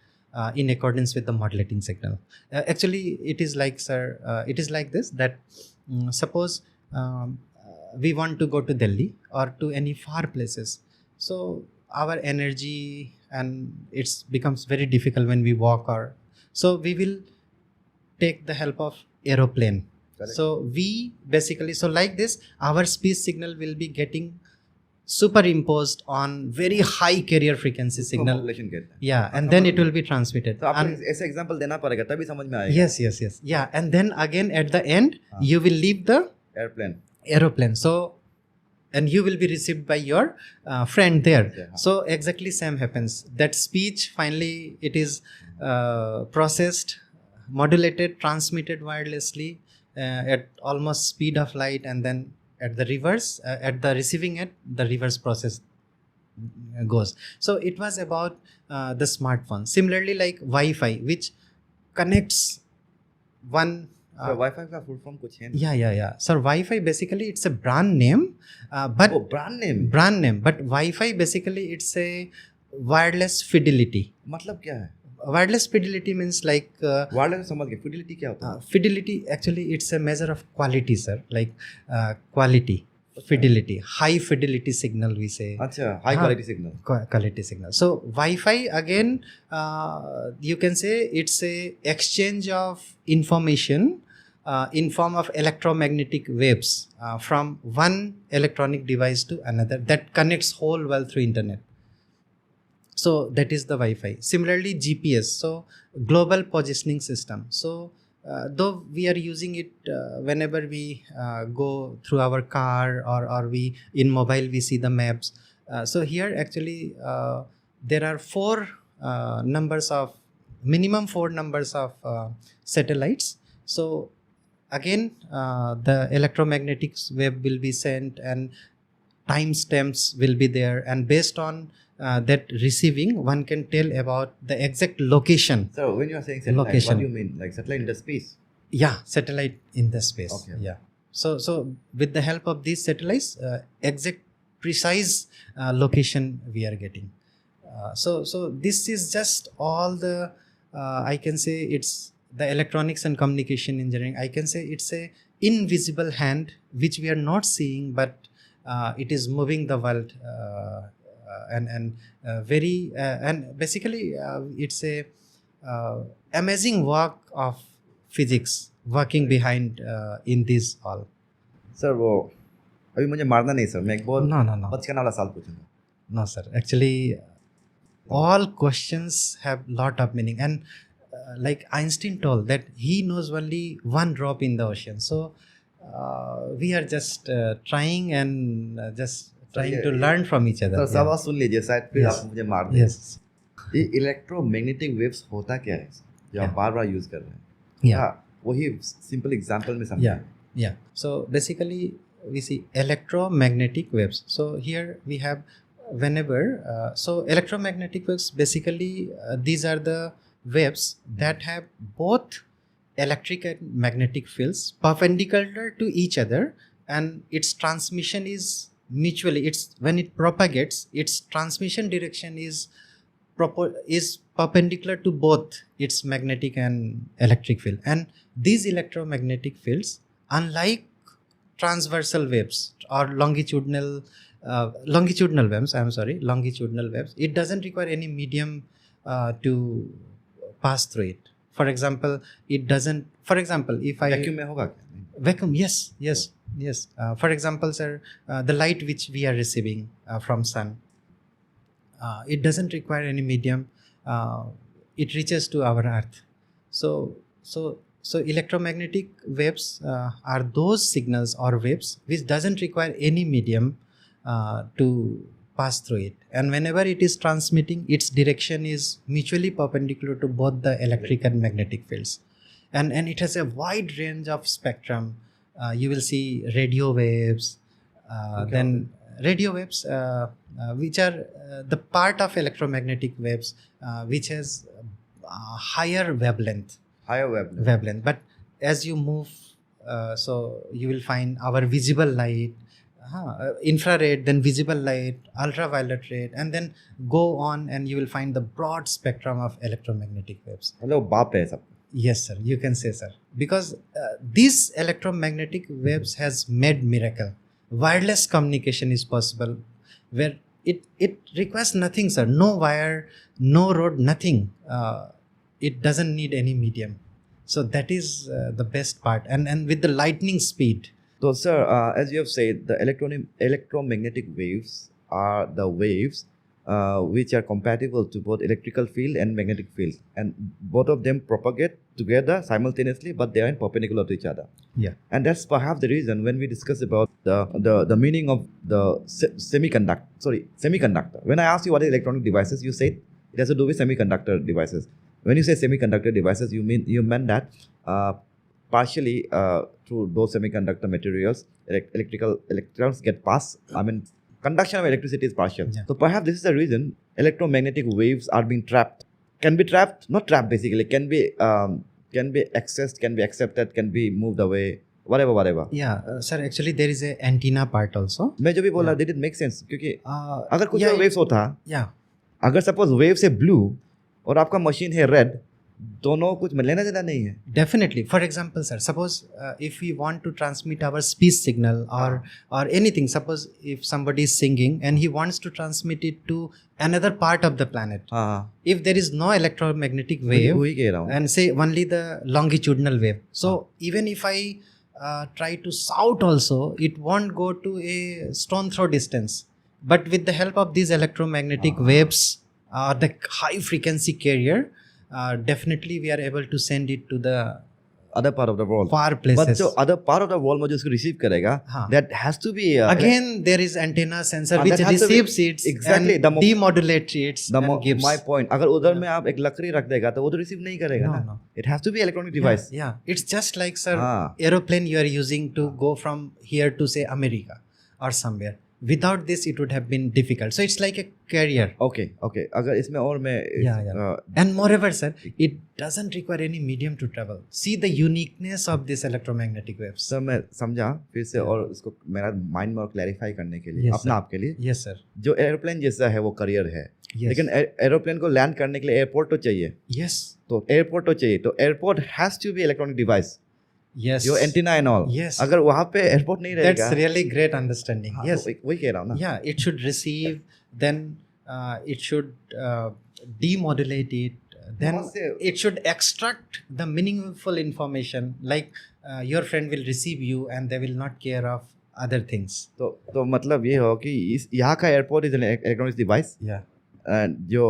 in accordance with the modulating signal. Actually it is like, sir, it is like this, that suppose we want to go to Delhi or to any far places. So our energy, and it becomes very difficult when we walk, or so we will take the help of aeroplane. Correct. So we basically, so like this, our speech signal will be getting superimposed on very high carrier frequency signal. Yeah, and then it will be transmitted. तो आपको ऐसे example देना पड़ेगा तभी समझ में आएगा. Yes. Yeah, and then again at the end you will leave the aeroplane. So and you will be received by your friend there. Yeah. So exactly same happens. That speech finally it is processed, modulated, transmitted wirelessly at almost speed of light, and then at the reverse, at the receiving end, the reverse process goes. So it was about the smartphone. Similarly, like Wi-Fi, which connects one. So Wi-Fi का full form कुछ है? Yeah. So Wi-Fi basically it's a brand name, but brand name. But Wi-Fi basically it's a wireless fidelity. मतलब क्या है? Wireless fidelity means like wireless समझ गए. Fidelity क्या होता है? Fidelity actually it's a measure of quality, sir. Like quality, fidelity, high fidelity signal we say. अच्छा, high quality signal. Quality signal. So Wi-Fi again, you can say it's a exchange of information in form of electromagnetic waves from one electronic device to another that connects whole world through internet. So that is the Wi-Fi. Similarly, GPS, so global positioning system. So though we are using it whenever we go through our car or we in mobile we see the maps. So here actually there are minimum four numbers of satellites. So again the electromagnetic wave will be sent and timestamps will be there, and based on that receiving, one can tell about the exact location. So when you are saying satellite, Location. what do you mean? Like satellite in the space? Yeah, satellite in the space. Okay. Yeah. So with the help of these satellites, exact precise location we are getting. So this is just all the I can say it's the electronics and communication engineering. I can say it's a invisible hand which we are not seeing, but it is moving the world. And basically it's a amazing work of physics working behind in this all. Sir, वो अभी मुझे मारना नहीं sir, मैं एक बहुत No. बचकाना वाला सवाल पूछूंगा. No, sir. Actually, all questions have lot of meaning, and like Einstein told that he knows only one drop in the ocean. So we are just trying and just trying to learn from each other. Sir सवाल सुन लीजिए, शायद फिर Yes. आप मुझे मार दें. Yes. ये electromagnetic waves होता क्या है जो आप बार बार यूज कर रहे हैं? Yeah. वही सिंपल एग्जांपल में समझिए. Yeah. So basically, we see electromagnetic waves. So here we have whenever so electromagnetic waves basically these are the waves that have both electric and magnetic fields perpendicular to each other, and its transmission is mutually, it's when it propagates, its transmission direction is perpendicular to both its magnetic and electric field. And these electromagnetic fields, unlike transversal waves or longitudinal waves, it doesn't require any medium to pass through it. For example, if I vacuum में होगा क्या? vacuum, yes. For example, sir, the light which we are receiving from sun, it doesn't require any medium. It reaches to our earth. So electromagnetic waves are those signals or waves which doesn't require any medium to pass through it, and whenever it is transmitting, its direction is mutually perpendicular to both the electric and magnetic fields, and it has a wide range of spectrum. You will see radio waves, then radio waves which are the part of electromagnetic waves which has higher wavelength. But as you move, so you will find our visible light, infrared, then visible light, ultraviolet ray, and then go on and you will find the broad spectrum of electromagnetic waves. Hello बाप है सब. Yes, sir, you can say, sir, because these electromagnetic waves has made miracle. Wireless communication is possible where it requires nothing, sir, no wire, no road, nothing. It doesn't need any medium. So that is the best part, and with the lightning speed. So sir, as you have said, the electromagnetic waves are the waves which are compatible to both electrical field and magnetic field, and both of them propagate together simultaneously, but they are perpendicular to each other. Yeah. And that's perhaps the reason when we discuss about the meaning of the semiconductor. When I asked you what are electronic devices, you said it has to do with semiconductor devices. When you say semiconductor devices, you meant that partially through those semiconductor materials, electrons get passed. I mean, conduction of electricity is partial. Yeah. So perhaps this is the reason electromagnetic waves are being trapped. Can be trapped, not trapped basically. Can be accessed, can be accepted, can be moved away. Whatever. Yeah, sir. Actually, there is a antenna part also. मैं जो भी बोल रहा did it make sense? क्योंकि अगर कुछ yeah, waves होता, Yeah. अगर suppose waves है blue और आपका machine है red, दोनों कुछ लेना देना नहीं है. Definitely. For example, sir, suppose if we want to transmit our speech signal or anything, suppose if somebody is singing and he wants to transmit it to another part of the planet. If there is no electromagnetic wave वही कह रहा हूँ. and say only the longitudinal wave. So even if I try to shout also, it won't go to a stone throw distance. But with the help of these electromagnetic waves, the high frequency carrier, definitely we are able to send it to the other part of the world. far places. But जो other part of the world में जो इसको receive करेगा, that has to be again there is antenna sensor which that has to receives be- it exactly, and the mo- demodulates it and gives. My point. अगर उधर में आप एक लकड़ी रख देगा तो वो तो receive नहीं करेगा No, ना. no. It has to be electronic device. Yeah, it's just like, sir, Ah. aeroplane you are using to go from here to say America or somewhere. Without this, it would have been difficult. So it's like a carrier. Okay. अगर इसमें और मैं And moreover, sir, it doesn't require any medium to travel. See the uniqueness of this electromagnetic waves. Sir मैं समझा फिर से और इसको मेरा माइंड में और क्लैरिफाई करने के लिए Yes, अपना sir. आपके लिए Yes, sir. जो एयरप्लेन जैसा है वो करियर है. Yes. लेकिन एरोप्लेन को लैंड करने के लिए एयरपोर्ट तो चाहिए. Yes. तो एयरपोर्ट तो चाहिए. तो airport has to be electronic device. Yes. जो एंटीना एंड ऑल. Yes. अगर वहाँ पे एयरपोर्ट नहीं रहेगा. That's really great understanding. हाँ, Yes. तो वही कह रहा हूँ ना. Yeah, it should receive, then it should demodulate it, then बहुत से- it should extract the meaningful information. Like your friend will receive you and they will not care of other things. तो मतलब ये हो कि यहाँ का airport is electronic device. Yeah. जो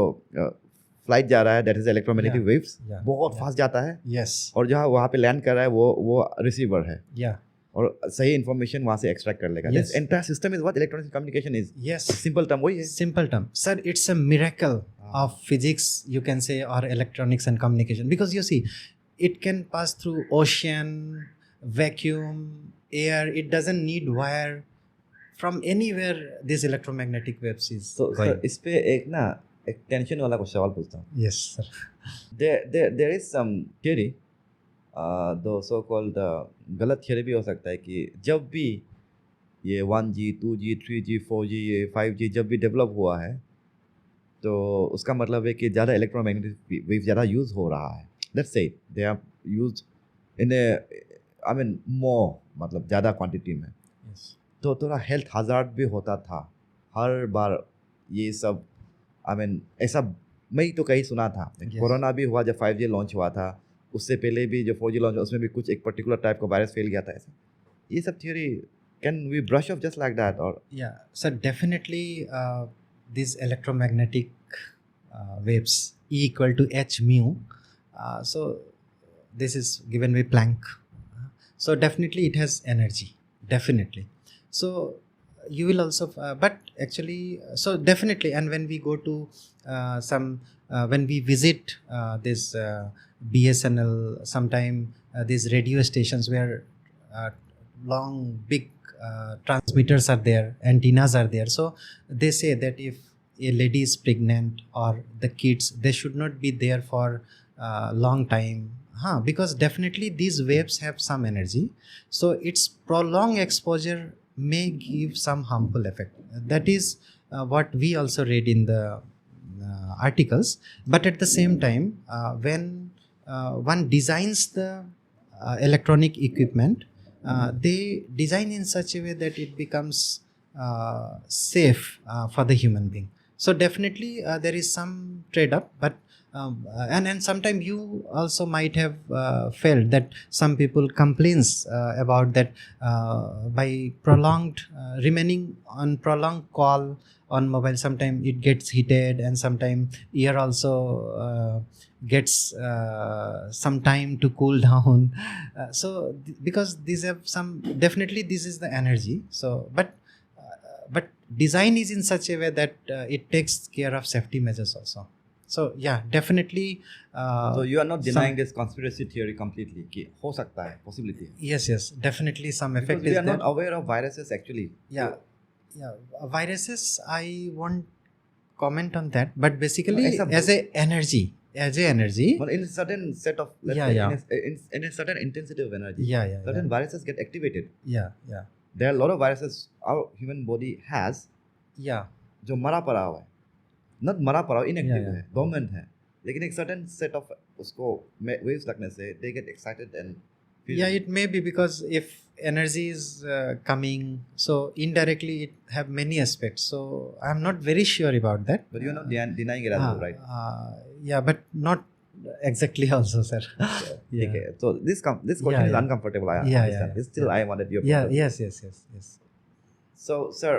फ्लाइट जा रहा है that is electromagnetic Yeah. Waves Yeah. बहुत Yeah. फास्ट जाता है. Yes. और जहाँ वहाँ पे लैंड कर रहा है वो रिसीवर है Yeah. और सही इन्फॉर्मेशन वहाँ से एक्सट्रैक्ट कर लेगा. Yes. This entire system is what electronic communication is. Yes. Simple term वही है. Simple term. Sir, it's a miracle of physics, you can say, or electronics and communication. Because you see, it can pass through ocean, vacuum, air. It doesn't need wire. From anywhere, this electromagnetic waves is तो going. इस पे एक tension वाला कुछ सवाल पूछता हूँ. Yes, sir. there is some theory, दो सो कॉल्ड गलत थियरी भी हो सकता है कि जब भी ये 1G 2G 3G 4G ये 5G जब भी डेवलप हुआ है तो उसका मतलब है कि ज़्यादा इलेक्ट्रोमैग्नेटिक वेव ज़्यादा यूज़ हो रहा है. Let's say they are use in I mean more, मतलब ज़्यादा क्वांटिटी में. Yes. तो थोड़ा हेल्थ हज़ार्ड भी होता था हर बार ये सब. आई मीन ऐसा मैं तो कहीं सुना था. Yes. कोरोना भी हुआ जब 5G लॉन्च हुआ था, उससे पहले भी जो 4G लॉन्च हुआ उसमें भी कुछ एक पर्टिकुलर टाइप का वायरस फैल गया था. ऐसा ये सब theory can we brush off just like that और Yeah, sir, definitely these electromagnetic waves E equal to h mu. So this is given by Planck. So definitely it has energy. Definitely. So you will also, but actually, so definitely, and when we go to when we visit this BSNL, sometime these radio stations where long big transmitters are there, antennas are there. So they say that if a lady is pregnant or the kids, they should not be there for long time. Because definitely these waves have some energy. So its prolonged exposure may give some harmful effect. That is what we also read in the articles. But at the same time, when one designs the electronic equipment, they design in such a way that it becomes safe for the human being. So definitely there is some trade-off, but and sometimes you also might have felt that some people complains about that by prolonged remaining on prolonged call on mobile, sometimes it gets heated and sometimes ear also gets some time to cool down. So because these have some, definitely this is the energy. So but design is in such a way that it takes care of safety measures also. So yeah, definitely. So you are not denying this conspiracy theory completely कि हो सकता है, possibility है. Yes, definitely some effect Because we is are there. not aware of viruses actually. Yeah. Yeah, viruses, I won't comment on that, but basically example. as a energy. Well, in a certain set of, let's Yeah, say, yeah. in a certain intensity of energy, Yeah, certain viruses get activated. yeah. There are a lot of viruses our human body has Yeah. जो मरा पड़ा हुआ है, not मरा पड़ा हुआ, inactive Yeah. है, dormant है, लेकिन एक certain set of उसको waves लगने से they get excited and feel. Yeah, it may be because if energy is coming, so indirectly it have many aspects. So I'm not very sure about that. But you're not denying it as well, right? Yeah, but not exactly also, sir. Yeah. Okay. So this question is uncomfortable. I understand. Yeah. Still, I wanted your Yeah, point of view. yes. So, sir,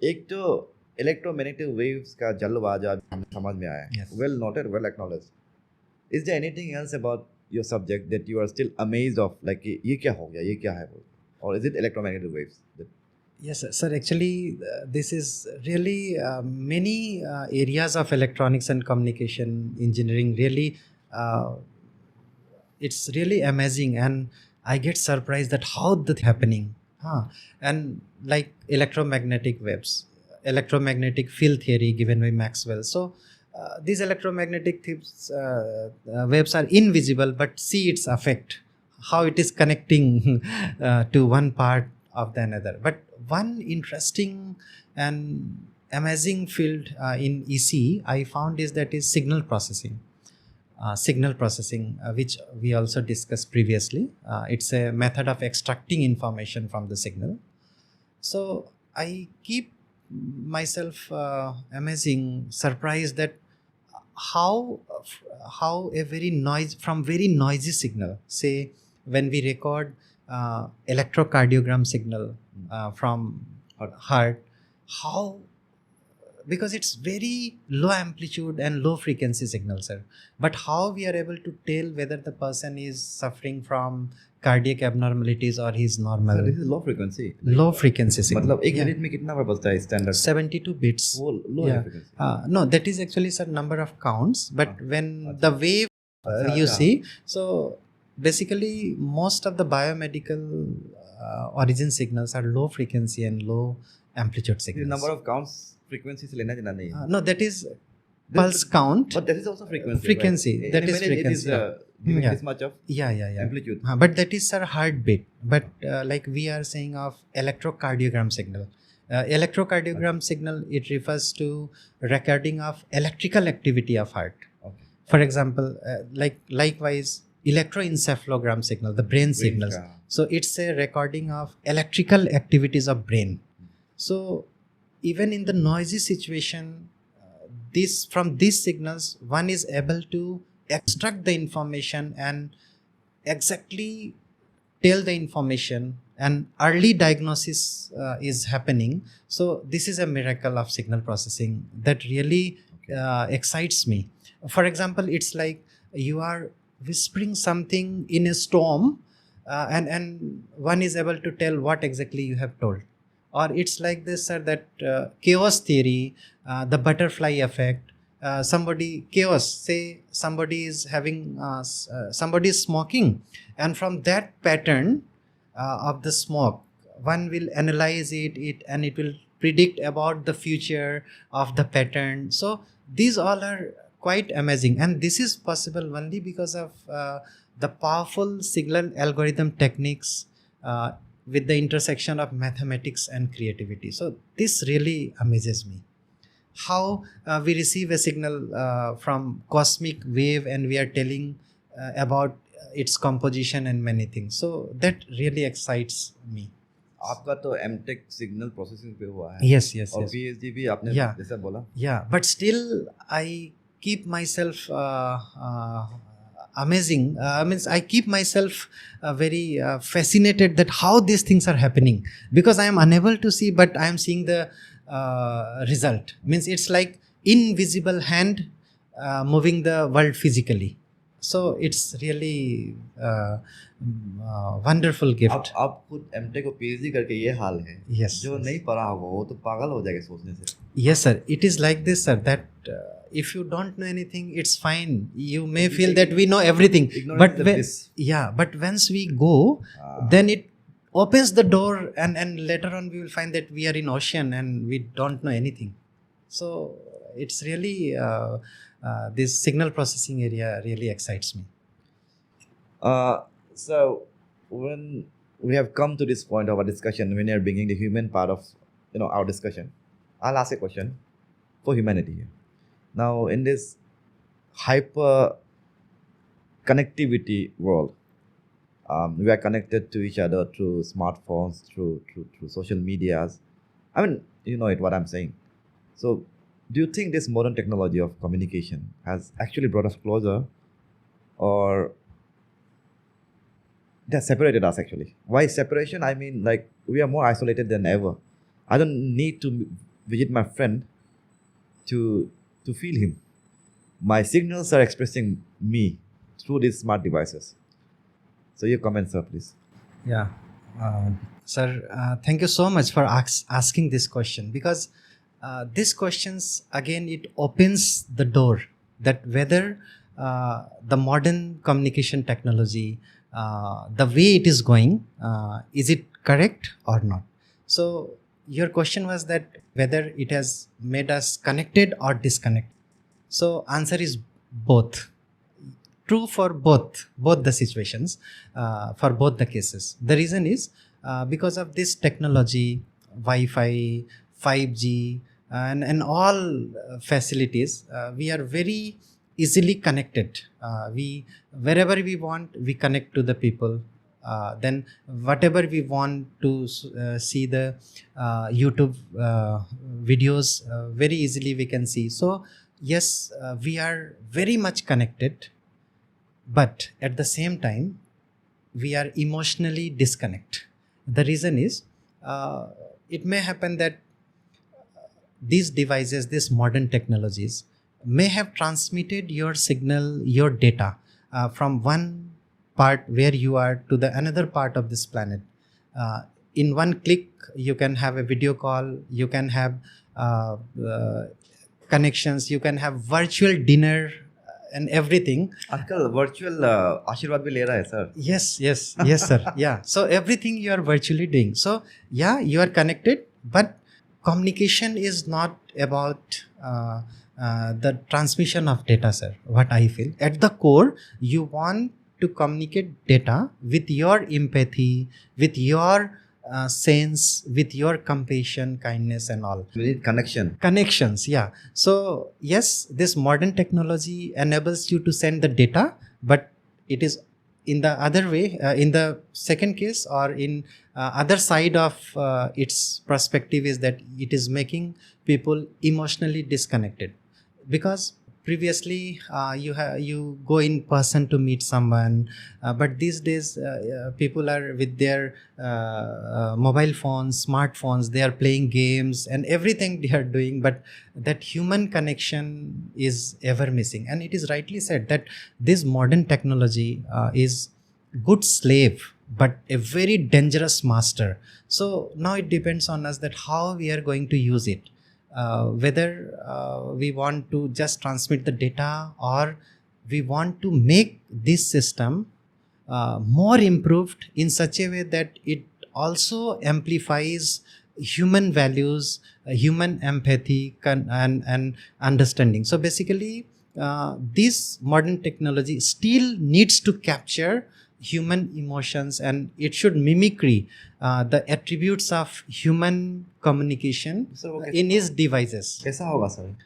एक तो electromagnetic waves का जलवा जो हमें समझ में आया है, Yes. well noted, well acknowledged. Is there anything else about your subject that you are still amazed of, like ये क्या हो गया, ये क्या है, or is it electromagnetic waves? Yes, sir. Actually, this is really many areas of electronics and communication engineering. Really, it's really amazing, and I get surprised that how that's happening. And like electromagnetic waves, electromagnetic field theory given by Maxwell. So these electromagnetic waves are invisible, but see its effect, how it is connecting to one part of the another. But one interesting and amazing field in EC I found is that is signal processing. Which we also discussed previously. It's a method of extracting information from the signal. So I keep myself surprised that how a very noisy signal, say when we record electrocardiogram signal from heart, how, because it's very low amplitude and low frequency signal, sir, but how we are able to tell whether the person is suffering from cardiac abnormalities or he's normal. So this is low frequency. Low frequency signal. मतलब एक minute में कितना बार बजता है standard? 72 bits. वो low frequency. No, that is actually, sir, number of counts, but when the wave you see, so basically most of the biomedical origin signals are low frequency and low amplitude signals. The number of counts frequency से लेना देना नहीं है. No, that is pulse count. But that is also frequency. Frequency. Right? That is frequency. It is giving this much of amplitude. But that is, sir, heartbeat. But like we are saying of electrocardiogram signal. Electrocardiogram signal, it refers to recording of electrical activity of heart. Okay. For example, likewise, electroencephalogram signal, the brain signals. So it's a recording of electrical activities of brain. So even in the noisy situation, from these signals, one is able to extract the information and exactly tell the information, and early diagnosis is happening. So this is a miracle of signal processing that really excites me. For example, it's like you are whispering something in a storm, and one is able to tell what exactly you have told. Or it's like this, sir, that chaos theory, the butterfly effect, somebody is having somebody is smoking, and from that pattern of the smoke, one will analyze it and it will predict about the future of the pattern. So these all are quite amazing, and this is possible only because of the powerful signal algorithm techniques with the intersection of mathematics and creativity. So this really amazes me. How we receive a signal from cosmic wave and we are telling about its composition and many things. So that really excites me. आपका तो M.Tech signal processing पे हुआ है. Yes. और Ph.D भी आपने जैसा बोला. Yeah, but still I keep myself amazing. I keep myself very fascinated that how these things are happening, because I am unable to see, but I am seeing the result. Means it's like invisible hand moving the world physically. So it's really wonderful gift. आप खुद M.Tech को PhD करके ये हाल है. Yes. जो नहीं पढ़ा होगा वो तो पागल हो जाएगा सोचने से. Yes, sir. It is like this, sir, that if you don't know anything, it's fine. You may feel that we know everything. But once we go, then it opens the door, and later on we will find that we are in ocean and we don't know anything. So it's really this signal processing area really excites me. So when we have come to this point of our discussion, when we are bringing the human part of our discussion, I'll ask a question for humanity here. Now, in this hyper connectivity world, we are connected to each other through smartphones, through social medias. I mean, you know it what I'm saying. So, do you think this modern technology of communication has actually brought us closer, or they have separated us actually? Why separation? I mean, like we are more isolated than ever. I don't need to visit my friend to feel him. My signals are expressing me through these smart devices. So your comments, sir, please. Yeah. Sir, thank you so much for asking this question, because these questions, again, it opens the door that whether the modern communication technology, the way it is going, is it correct or not? So your question was that whether it has made us connected or disconnected. So answer is both. True for both the situations, for both the cases. The reason is because of this technology, Wi-Fi, 5G, and all facilities, we are very easily connected. We wherever we want, we connect to the people. Then whatever we want to see the YouTube videos, very easily we can see. So yes, we are very much connected, but at the same time we are emotionally disconnected. The reason is it may happen that these devices, these modern technologies may have transmitted your signal, your data from one part where you are to the another part of this planet. In one click you can have a video call, you can have connections, you can have virtual dinner and everything. Uncle, virtual आशीर्वाद भी ले रहा है sir. Yes sir. Yeah, so everything you are virtually doing. So yeah, you are connected, but communication is not about the transmission of data, sir. What I feel at the core, you want to communicate data with your empathy, with your sense, with your compassion, kindness, and all. We need Connections, yeah. So yes, this modern technology enables you to send the data, but it is in the other way, in the second case, or in other side of its perspective, is that it is making people emotionally disconnected, because previously you go in person to meet someone, but these days people are with their mobile phones, smartphones, they are playing games and everything they are doing, but that human connection is ever missing. And it is rightly said that this modern technology is good slave but a very dangerous master. So now it depends on us that how we are going to use it. Whether we want to just transmit the data, or we want to make this system more improved in such a way that it also amplifies human values, human empathy, and understanding. So basically, this modern technology still needs to capture human emotions, and it should mimicry the attributes of human communication in its devices. कैसा होगा sir?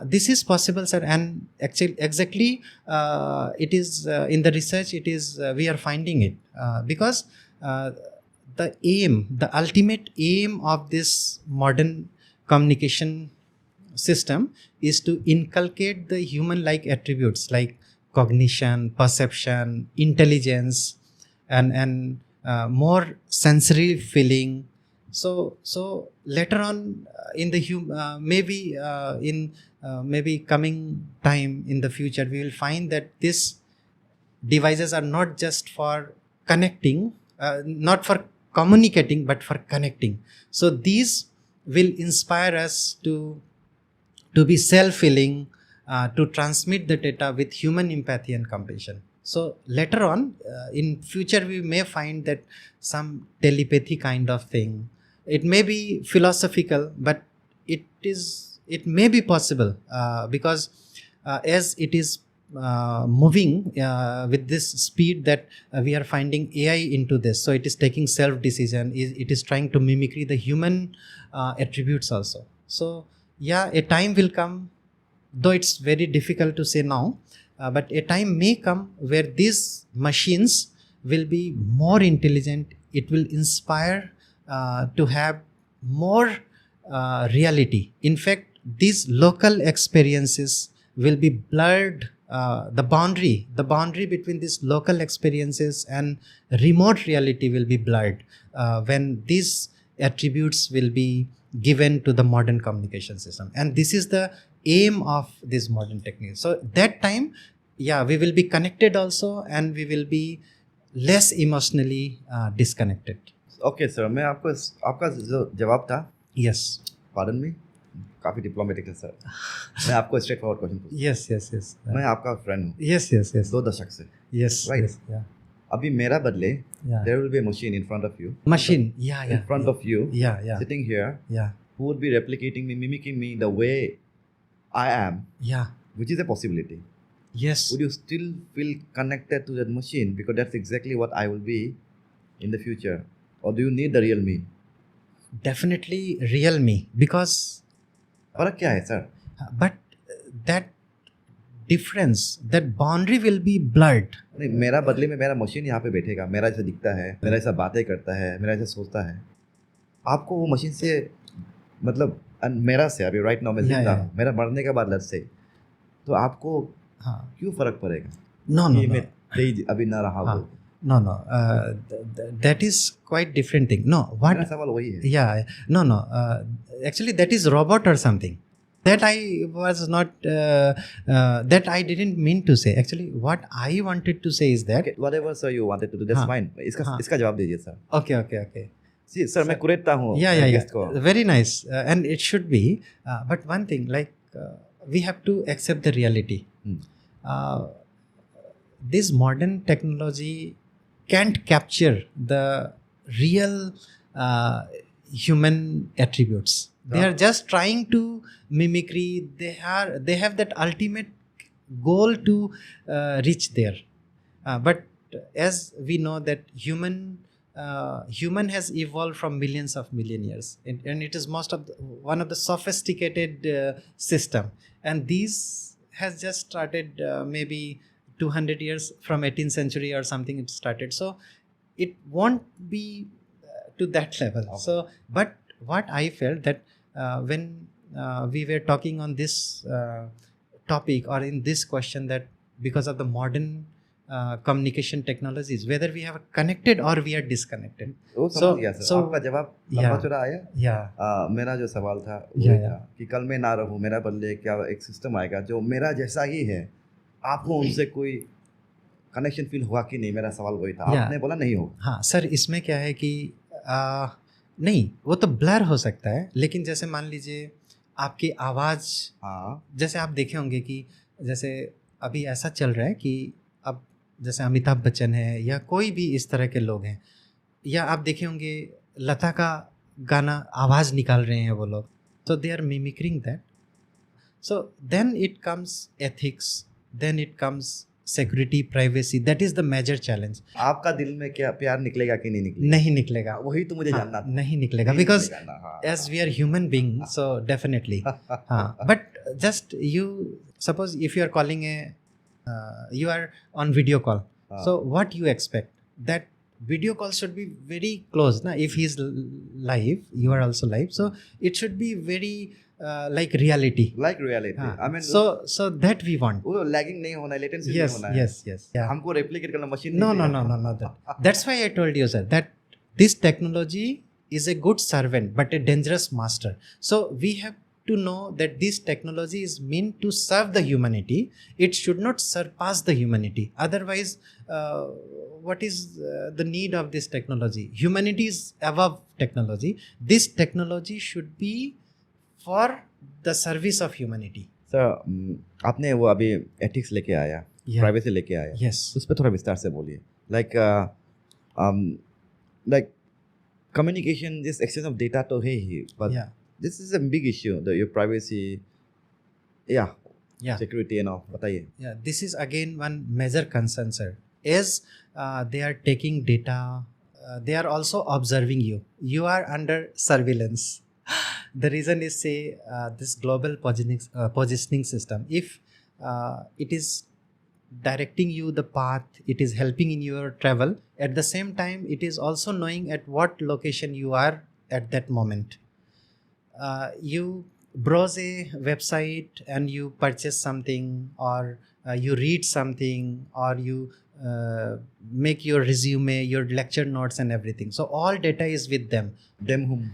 This is possible, sir, and actually exactly it is in the research, it is we are finding it because the ultimate aim of this modern communication system is to inculcate the human like attributes like cognition, perception, intelligence, and more sensory feeling. So later on in the maybe coming time in the future, we will find that these devices are not just for connecting, not for communicating, but for connecting. So these will inspire us to be self-healing, to transmit the data with human empathy and compassion. So later on, in future, we may find that some telepathy kind of thing. It may be philosophical, but it may be possible because as it is moving with this speed that we are finding AI into this, so it is taking self decision. It is trying to mimicry the human attributes also. So yeah, a time will come, though it's very difficult to say now, but a time may come where these machines will be more intelligent. It will inspire to have more reality. In fact, these local experiences will be blurred. The boundary between these local experiences and remote reality will be blurred when these attributes will be given to the modern communication system. And this is the aim of this modern technique. So that time, yeah, we will be connected also, and we will be less emotionally disconnected. Okay sir, मैं आपको आपका जो जवाब था, Yes. Pardon me, काफ़ी diplomatic है sir. मैं आपको स्ट्रेट फॉरवर्ड क्वेश्चन पूछूं। Yes. मैं आपका फ्रेंड हूँ Yes. 2 दशक से, Yes. Right. Yes. Yeah. अभी मेरा बदले Yeah. there will be a machine in front of you, Machine. Yeah. in front of you, Yeah. sitting here, Yeah. who would be replicating me, mimicking me the way I am, Yeah. which is a possibility. Yes. Would you still feel connected to that machine because that's exactly what I will be in the future, or do you need the real me? Definitely real me, because फर्क क्या है sir? but that difference, that boundary will be blurred. नहीं, मेरा बदले में मेरा machine यहाँ पे बैठेगा, मेरा जैसा दिखता है, मेरा जैसा बातें करता है, मेरा जैसा सोचता है। आपको वो मशीन से मतलब मेरा से अभी राइट नाउ मैं जिंदा हूँ, मेरा मरने के बाद लत से, तो आपको हाँ. क्यों फर्क पड़ेगा? No. मैं तेज अभी ना रहा हाँ. हूँ। No. That is quite different thing. No. What? मेरा सवाल वही है। Yeah. No. Actually, that is robot or something. That I was not. That I didn't mean to say. Actually, what I wanted to say is that. Okay, whatever sir you wanted to do, that's हाँ. fine. हाँ. इसका जवाब दीजिए sir. Okay. जी sir, मैं कुरेदता हूँ Yeah. Guest को। Very nice, and it should be. But one thing, like we have to accept the reality. This modern technology can't capture the real human attributes. They are just trying to mimicry. They have that ultimate goal to reach there. But as we know that human has evolved from millions of million years, and it is one of the sophisticated system, and these has just started maybe 200 years from 18th century or something. It started, so it won't be to that level. Okay. So but what I felt that when we were talking on this topic or in this question, that because of the modern communication technologies, whether we have connected or we are disconnected. वो समझ गया sir. आपका जवाब लंबा चौड़ा आया। Yeah. मेरा जो सवाल था वो था कि कल मैं ना रहूं, मेरा बदले क्या एक सिस्टम आएगा जो मेरा जैसा ही है, आपको उनसे कोई कनेक्शन फील हुआ कि नहीं? मेरा सवाल वही था। आपने बोला नहीं होगा। हाँ सर, इसमें क्या है कि नहीं, वो तो ब्लर हो सकता है, लेकिन जैसे मान लीजिए आपकी आवाज़, जैसे आप देखे होंगे कि जैसे अभी ऐसा चल रहा है कि अब जैसे अमिताभ बच्चन है या कोई भी इस तरह के लोग हैं, या आप देखे होंगे लता का गाना आवाज़ निकाल रहे हैं वो लोग, तो they are mimicking that. So then it comes ethics, then it comes security, privacy. That is the major challenge. आपका दिल में क्या प्यार निकलेगा कि नहीं निकलेगा? नहीं निकलेगा. वही तो मुझे जानना था. नहीं निकलेगा, because as we are human being, so definitely. हाँ, but just you suppose if you are calling a, you are on video call, so what you expect, that video call should be very close na? If he is live, you are also live, so it should be very like reality. I mean, so that we want. वो lagging नहीं होना है, latency नहीं होना है. Yes yeah. हमको replicate करना machine no that's why I told you, sir, that this technology is a good servant but a dangerous master. So we have to know that this technology is meant to serve the humanity. It should not surpass the humanity. Otherwise, what is the need of this technology? Humanity is above technology. This technology should be for the service of humanity. Sir, आपने वो अभी ethics लेके आया. Yeah. Privacy लेके आया. Yes. उस पर थोड़ा विस्तार से बोलिए. Like communication, this exchange of data तो है ही, but Yeah. this is a big issue. Your privacy, Yeah. security and all. बताइए. Yeah, this is again one major concern, sir. As they are taking data, they are also observing you. You are under surveillance. The reason is, say, this global positioning system. If it is directing you the path, it is helping in your travel. At the same time, it is also knowing at what location you are at that moment. You browse a website and you purchase something, or you read something, or you make your resume, your lecture notes and everything. So all data is with them. Them whom?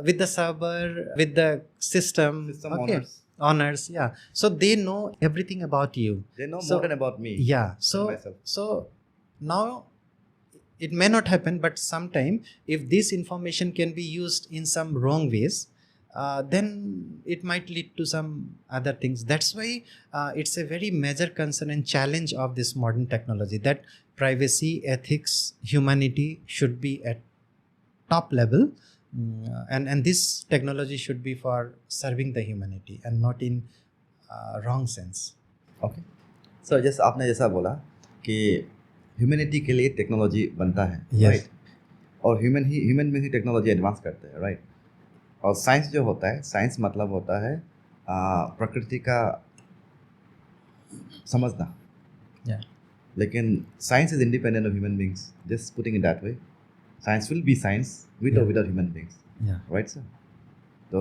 With the server, with the system. System Okay. owners. Yeah. So they know everything about you. They know So- more than about me. Yeah. than myself. So now it may not happen, but sometime if this information can be used in some wrong ways, then it might lead to some other things. That's why it's a very major concern and challenge of this modern technology, that privacy, ethics, humanity should be at top level. And this technology should be for serving the humanity and not in wrong sense. Okay sir, जैसे आपने जैसा बोला कि humanity के लिए technology बनता है, Yes. Right, और ह्यूमन में ही टेक्नोलॉजी एडवांस करते हैं, राइट. और साइंस जो होता है, साइंस मतलब होता है प्रकृति का समझना. Yeah. लेकिन science is independent of human beings. Just putting it that way, science will be science with और without human beings, Yeah. right sir? So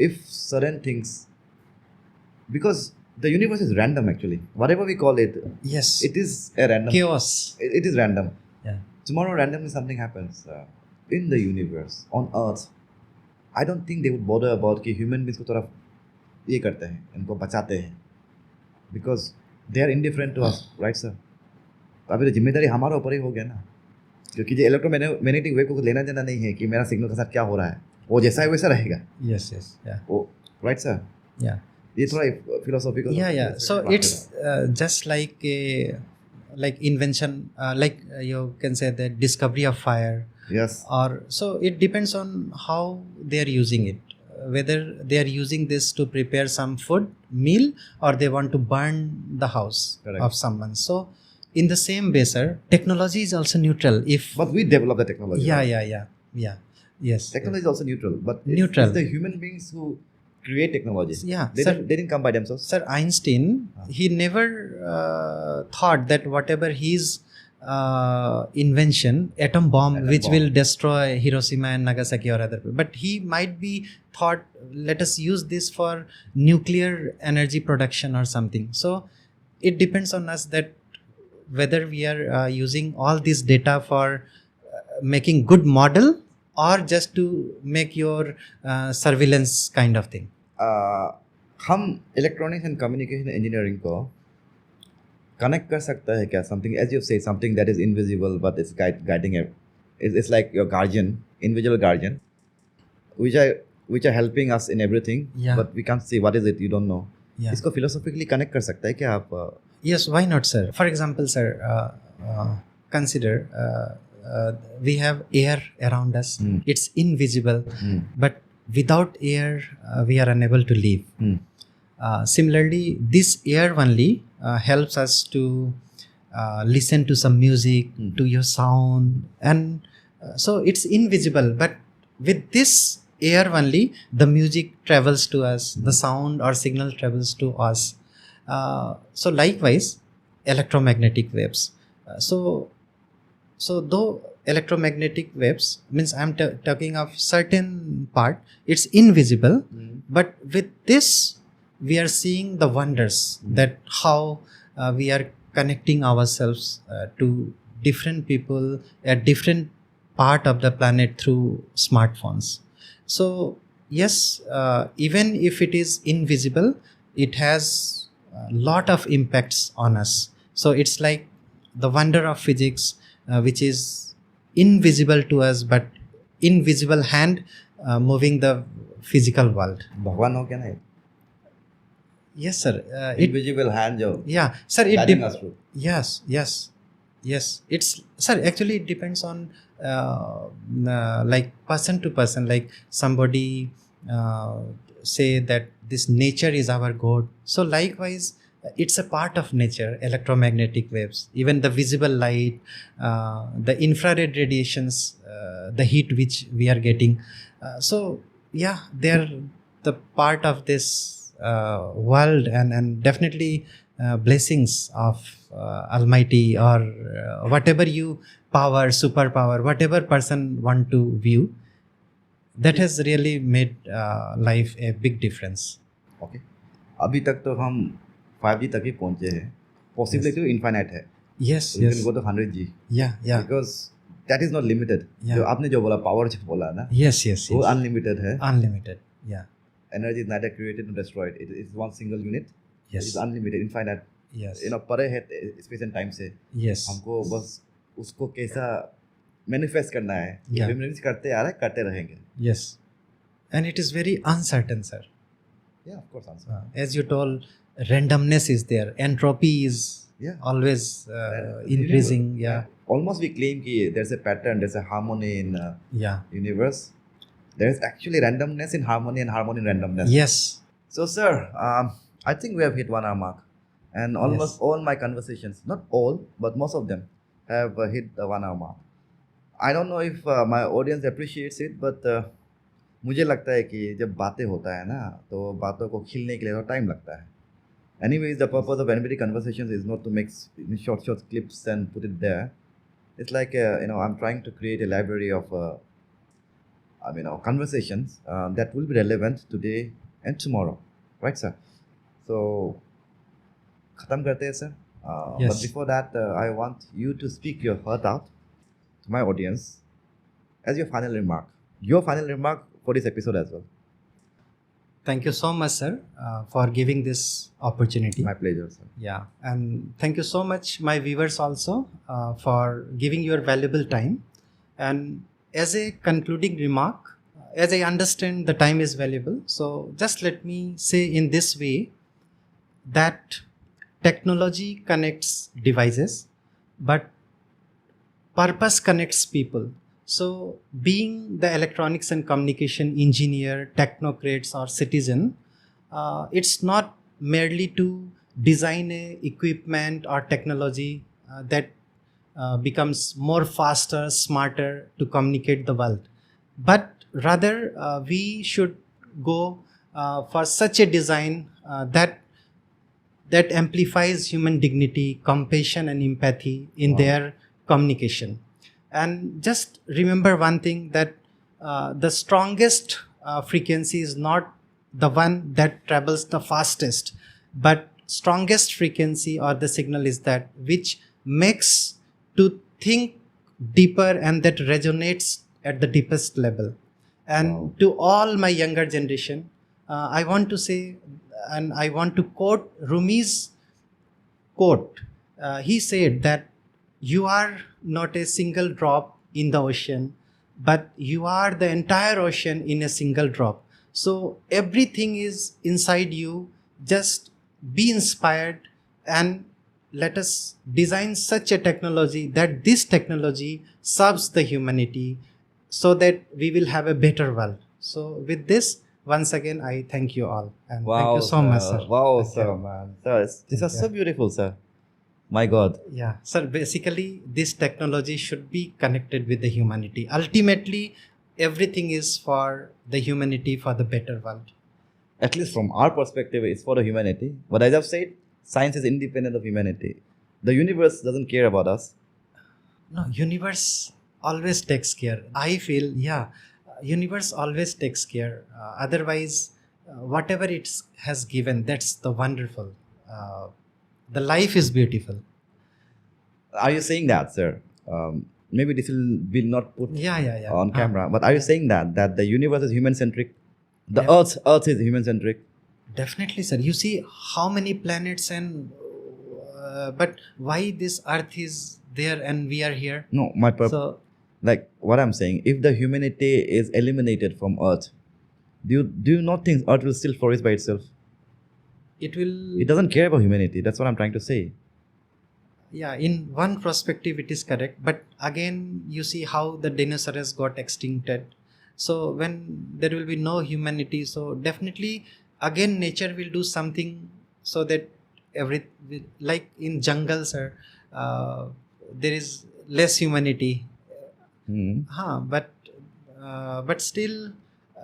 if certain things, because the universe is random actually, whatever we call it, Yes. it is a random Chaos. it is random. Yeah. Tomorrow randomly something happens in the universe, on earth. I don't think they would bother about कि human beings को थोड़ा ये करते हैं, इनको बचाते हैं, because they are indifferent to us, right sir? तो अभी तो जिम्मेदारी हमारे ऊपर ही हो गया ना, क्योंकि जो इलेक्ट्रोमैग्नेटिक वेव को लेना देना नहीं है कि मेरा सिग्नल के साथ क्या हो रहा है, वो जैसा है वैसा रहेगा. Yes. Yeah. वो राइट सर. Yeah. ये थोड़ा philosophical. Yeah. So it's just like invention, you can say the discovery of fire, yes. or so it depends on how they are using it, whether they are using this to prepare some meal, or they want to burn the house Correct. of someone. So in the same way, sir, technology is also neutral. If But we develop the technology. yeah. Yes. Technology is also neutral, but Neutral. it's the human beings who create technology. Yeah, They sir. didn't come by themselves. Sir, Einstein, he never thought that whatever his invention, atom bomb, which bomb. will destroy Hiroshima and Nagasaki or other, but he might be thought, let us use this for nuclear energy production or something. So it depends on us that whether we are using all this data for making good model, or just to make your surveillance kind of thing. हम electronics and communication engineering को connect कर सकता है क्या? Something as you से, something that is invisible but it's guiding, it's like your guardian, invisible guardian, which are helping us in everything, Yeah. but we can't see what is it, you don't know. Yeah. इसको philosophically connect कर सकता है क्या आप? Yes, why not, sir? For example, sir, consider we have air around us. It's invisible, but without air, we are unable to live. Similarly, this air only helps us to listen to some music, to your sound, and so it's invisible. But with this air only, the music travels to us, the sound or signal travels to us. So likewise, electromagnetic waves. So though electromagnetic waves means I'm talking of certain part, it's invisible, but with this we are seeing the wonders that how we are connecting ourselves to different people at different part of the planet through smartphones. So yes, even if it is invisible, it has a lot of impacts on us. So it's like the wonder of physics, which is invisible to us, but invisible hand moving the physical world. भगवान हो क्या ना? Yes, sir. It Invisible hand जो yeah, sir. It guiding us through. yes. It's, sir. Actually, it depends on like person to person. Like somebody say that this nature is our god. So likewise, it's a part of nature. Electromagnetic waves, even the visible light, the infrared radiations, the heat which we are getting. So yeah, they're the part of this world, and definitely blessings of Almighty, or whatever you power, superpower, whatever person want to view, that has really made life a big difference. Okay. अभी तक तो हम 5G तक ही पहुंचे हैं. Possibility infinite है. Yes, So you yes. can go to 100G. Yeah. Because that is not limited. Yeah. जो आपने जो बोला power जो बोला ना, Yes. वो unlimited है. Unlimited. Yeah. Energy is neither created nor destroyed. It is one single unit. Yes. It is unlimited, infinite. Yes. परे है space and time से. Yes. हमको बस उसको कैसा manifest करना है. Yeah. Manifest करते आ रहे, करते रहेंगे. Yes. And it is very uncertain, sir. Yeah, of course. Answer. As you told, randomness is there. Entropy is always increasing. Yeah. Almost we claim that there's a pattern, there's a harmony in universe. There's actually randomness in harmony and harmony in randomness. Yes. So, sir, I think we have hit 1 hour mark. And almost all my conversations, not all, but most of them have hit the 1 hour mark. I don't know if my audience appreciates it, but मुझे लगता है कि जब बातें होता है ना तो बातों को खिलने के लिए तो टाइम लगता है. Anyways, the purpose of NBT Conversations is not to make short clips and put it there. It's like I'm trying to create a library of conversations that will be relevant today and tomorrow, right, sir? So, खत्म करते हैं, sir. Yes. But before that, I want you to speak your heart out to my audience as your final remark. Your final remark for this episode as well. Thank you so much, sir, for giving this opportunity. My pleasure, sir. Yeah, and thank you so much, my viewers, also for giving your valuable time. And as a concluding remark, as I understand the time is valuable, so just let me say in this way that technology connects devices, but purpose connects people. So, being the electronics and communication engineer, technocrats, or citizen, it's not merely to design a equipment or technology that becomes more faster, smarter to communicate the world, but rather we should go for such a design that amplifies human dignity, compassion, and empathy in their communication. And just remember one thing, that the strongest frequency is not the one that travels the fastest, but strongest frequency or the signal is that which makes to think deeper and that resonates at the deepest level. And to all my younger generation, I want to say, and I want to quote Rumi's quote. He said that you are not a single drop in the ocean, but you are the entire ocean in a single drop. So everything is inside you. Just be inspired and let us design such a technology that this technology serves the humanity so that we will have a better world. So with this, once again, I thank you all. And thank you so much, sir. Wow, Thank sir, you. man. Sir, this is so beautiful, sir. My God. Yeah, sir, basically this technology should be connected with the humanity. Ultimately, everything is for the humanity, for the better world. At least from our perspective, it's for the humanity. But as I've said, science is independent of humanity. The universe doesn't care about us. No, universe always takes care. I feel, universe always takes care. Otherwise, whatever it has given, that's the wonderful. The life is beautiful. Are you saying that, sir? Maybe this will not put Yeah. on camera. But are you saying that the universe is human-centric? The Earth is human-centric? Definitely, sir. You see how many planets and but why this Earth is there and we are here? No, my purpose. So, Like what I'm saying, if the humanity is eliminated from Earth, do you not think Earth will still flourish by itself? it will. It doesn't care about humanity. That's what I'm trying to say. Yeah, in one perspective it is correct, but again you see how the dinosaurs got extincted. So when there will be no humanity, so definitely again nature will do something so that like in jungles or there is less humanity. But still,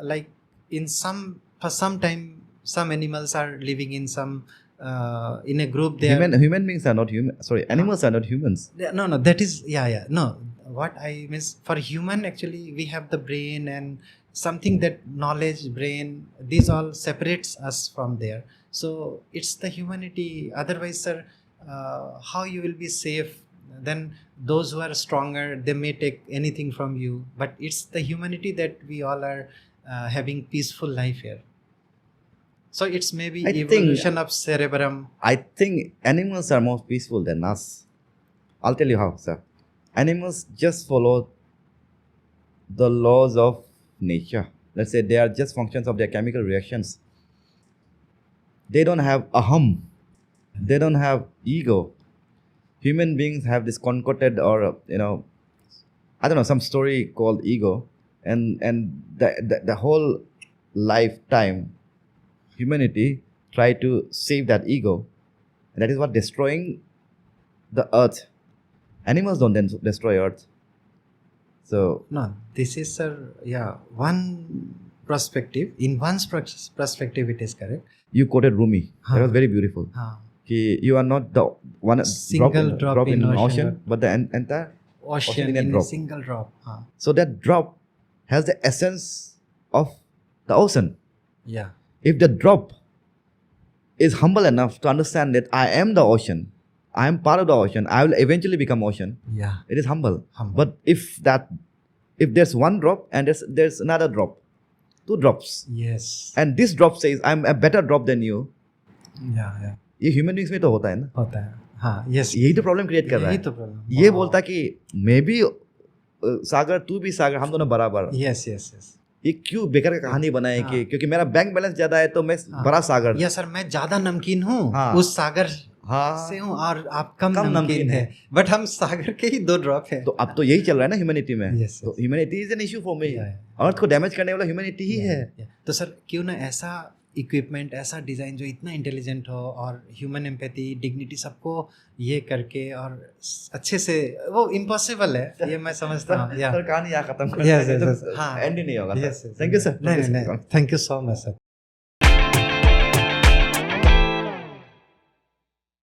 like in for some time, some animals are living in some in a group. They Human beings are not human. Sorry, animals are not humans. no, that is no. What I mean for human, actually we have the brain and something, that knowledge, brain, these all separates us from there. So it's the humanity. Otherwise, sir, how you will be safe? Then those who are stronger, they may take anything from you, but it's the humanity that we all are having peaceful life here. So it's maybe evolution of cerebrum. I think animals are more peaceful than us. I'll tell you how, sir. Animals just follow the laws of nature. Let's say they are just functions of their chemical reactions. They don't have aham. They don't have ego. Human beings have this concocted, or I don't know, some story called ego, and the whole lifetime humanity try to save that ego, and that is what destroying the earth. Animals don't then destroy earth. So no, this is one perspective. In one's perspective, it is correct. You quoted Rumi. That was very beautiful. You are not the one single drop in an ocean, but the entire ocean in a single drop. So that drop has the essence of the ocean. Yeah. If the drop is humble enough to understand that I am the ocean, I am part of the ocean, I will eventually become ocean. Yeah. It is humble. But if there's one drop and there's another drop, two drops. Yes. And this drop says I'm a better drop than you. Yeah. ये human beings में तो होता है ना. होता है. हाँ. Yes. यही तो प्रॉब्लम क्रिएट कर रहा है. यही तो प्रॉब्लम. ये बोलता कि मैं भी सागर, तू भी सागर, हम दोनों बराबर. Yes. ये क्यों बेकार का कहानी बनाए कि क्योंकि मेरा बैंक बैलेंस ज्यादा है तो मैं बड़ा सागर. या सर मैं ज्यादा नमकीन हूँ उस सागर से हूँ और आप कम नमकीन है, बट हम सागर के ही 2 ड्रॉप है. तो अब तो यही चल रहा है ना ह्यूमैनिटी में. तो humanity is an issue for me. Earth को डैमेज करने वाला ह्यूमैनिटी ही है. तो सर क्यों ना ऐसा इक्विपमेंट, ऐसा डिज़ाइन जो इतना इंटेलिजेंट हो और ह्यूमन एम्पैथी, डिग्निटी सबको ये करके, और अच्छे से, वो इम्पॉसिबल है ये मैं समझता हूँ. कहानी यहाँ खत्म कर, एंड ही नहीं होगा. Thank you sir. नहीं, thank you so much sir.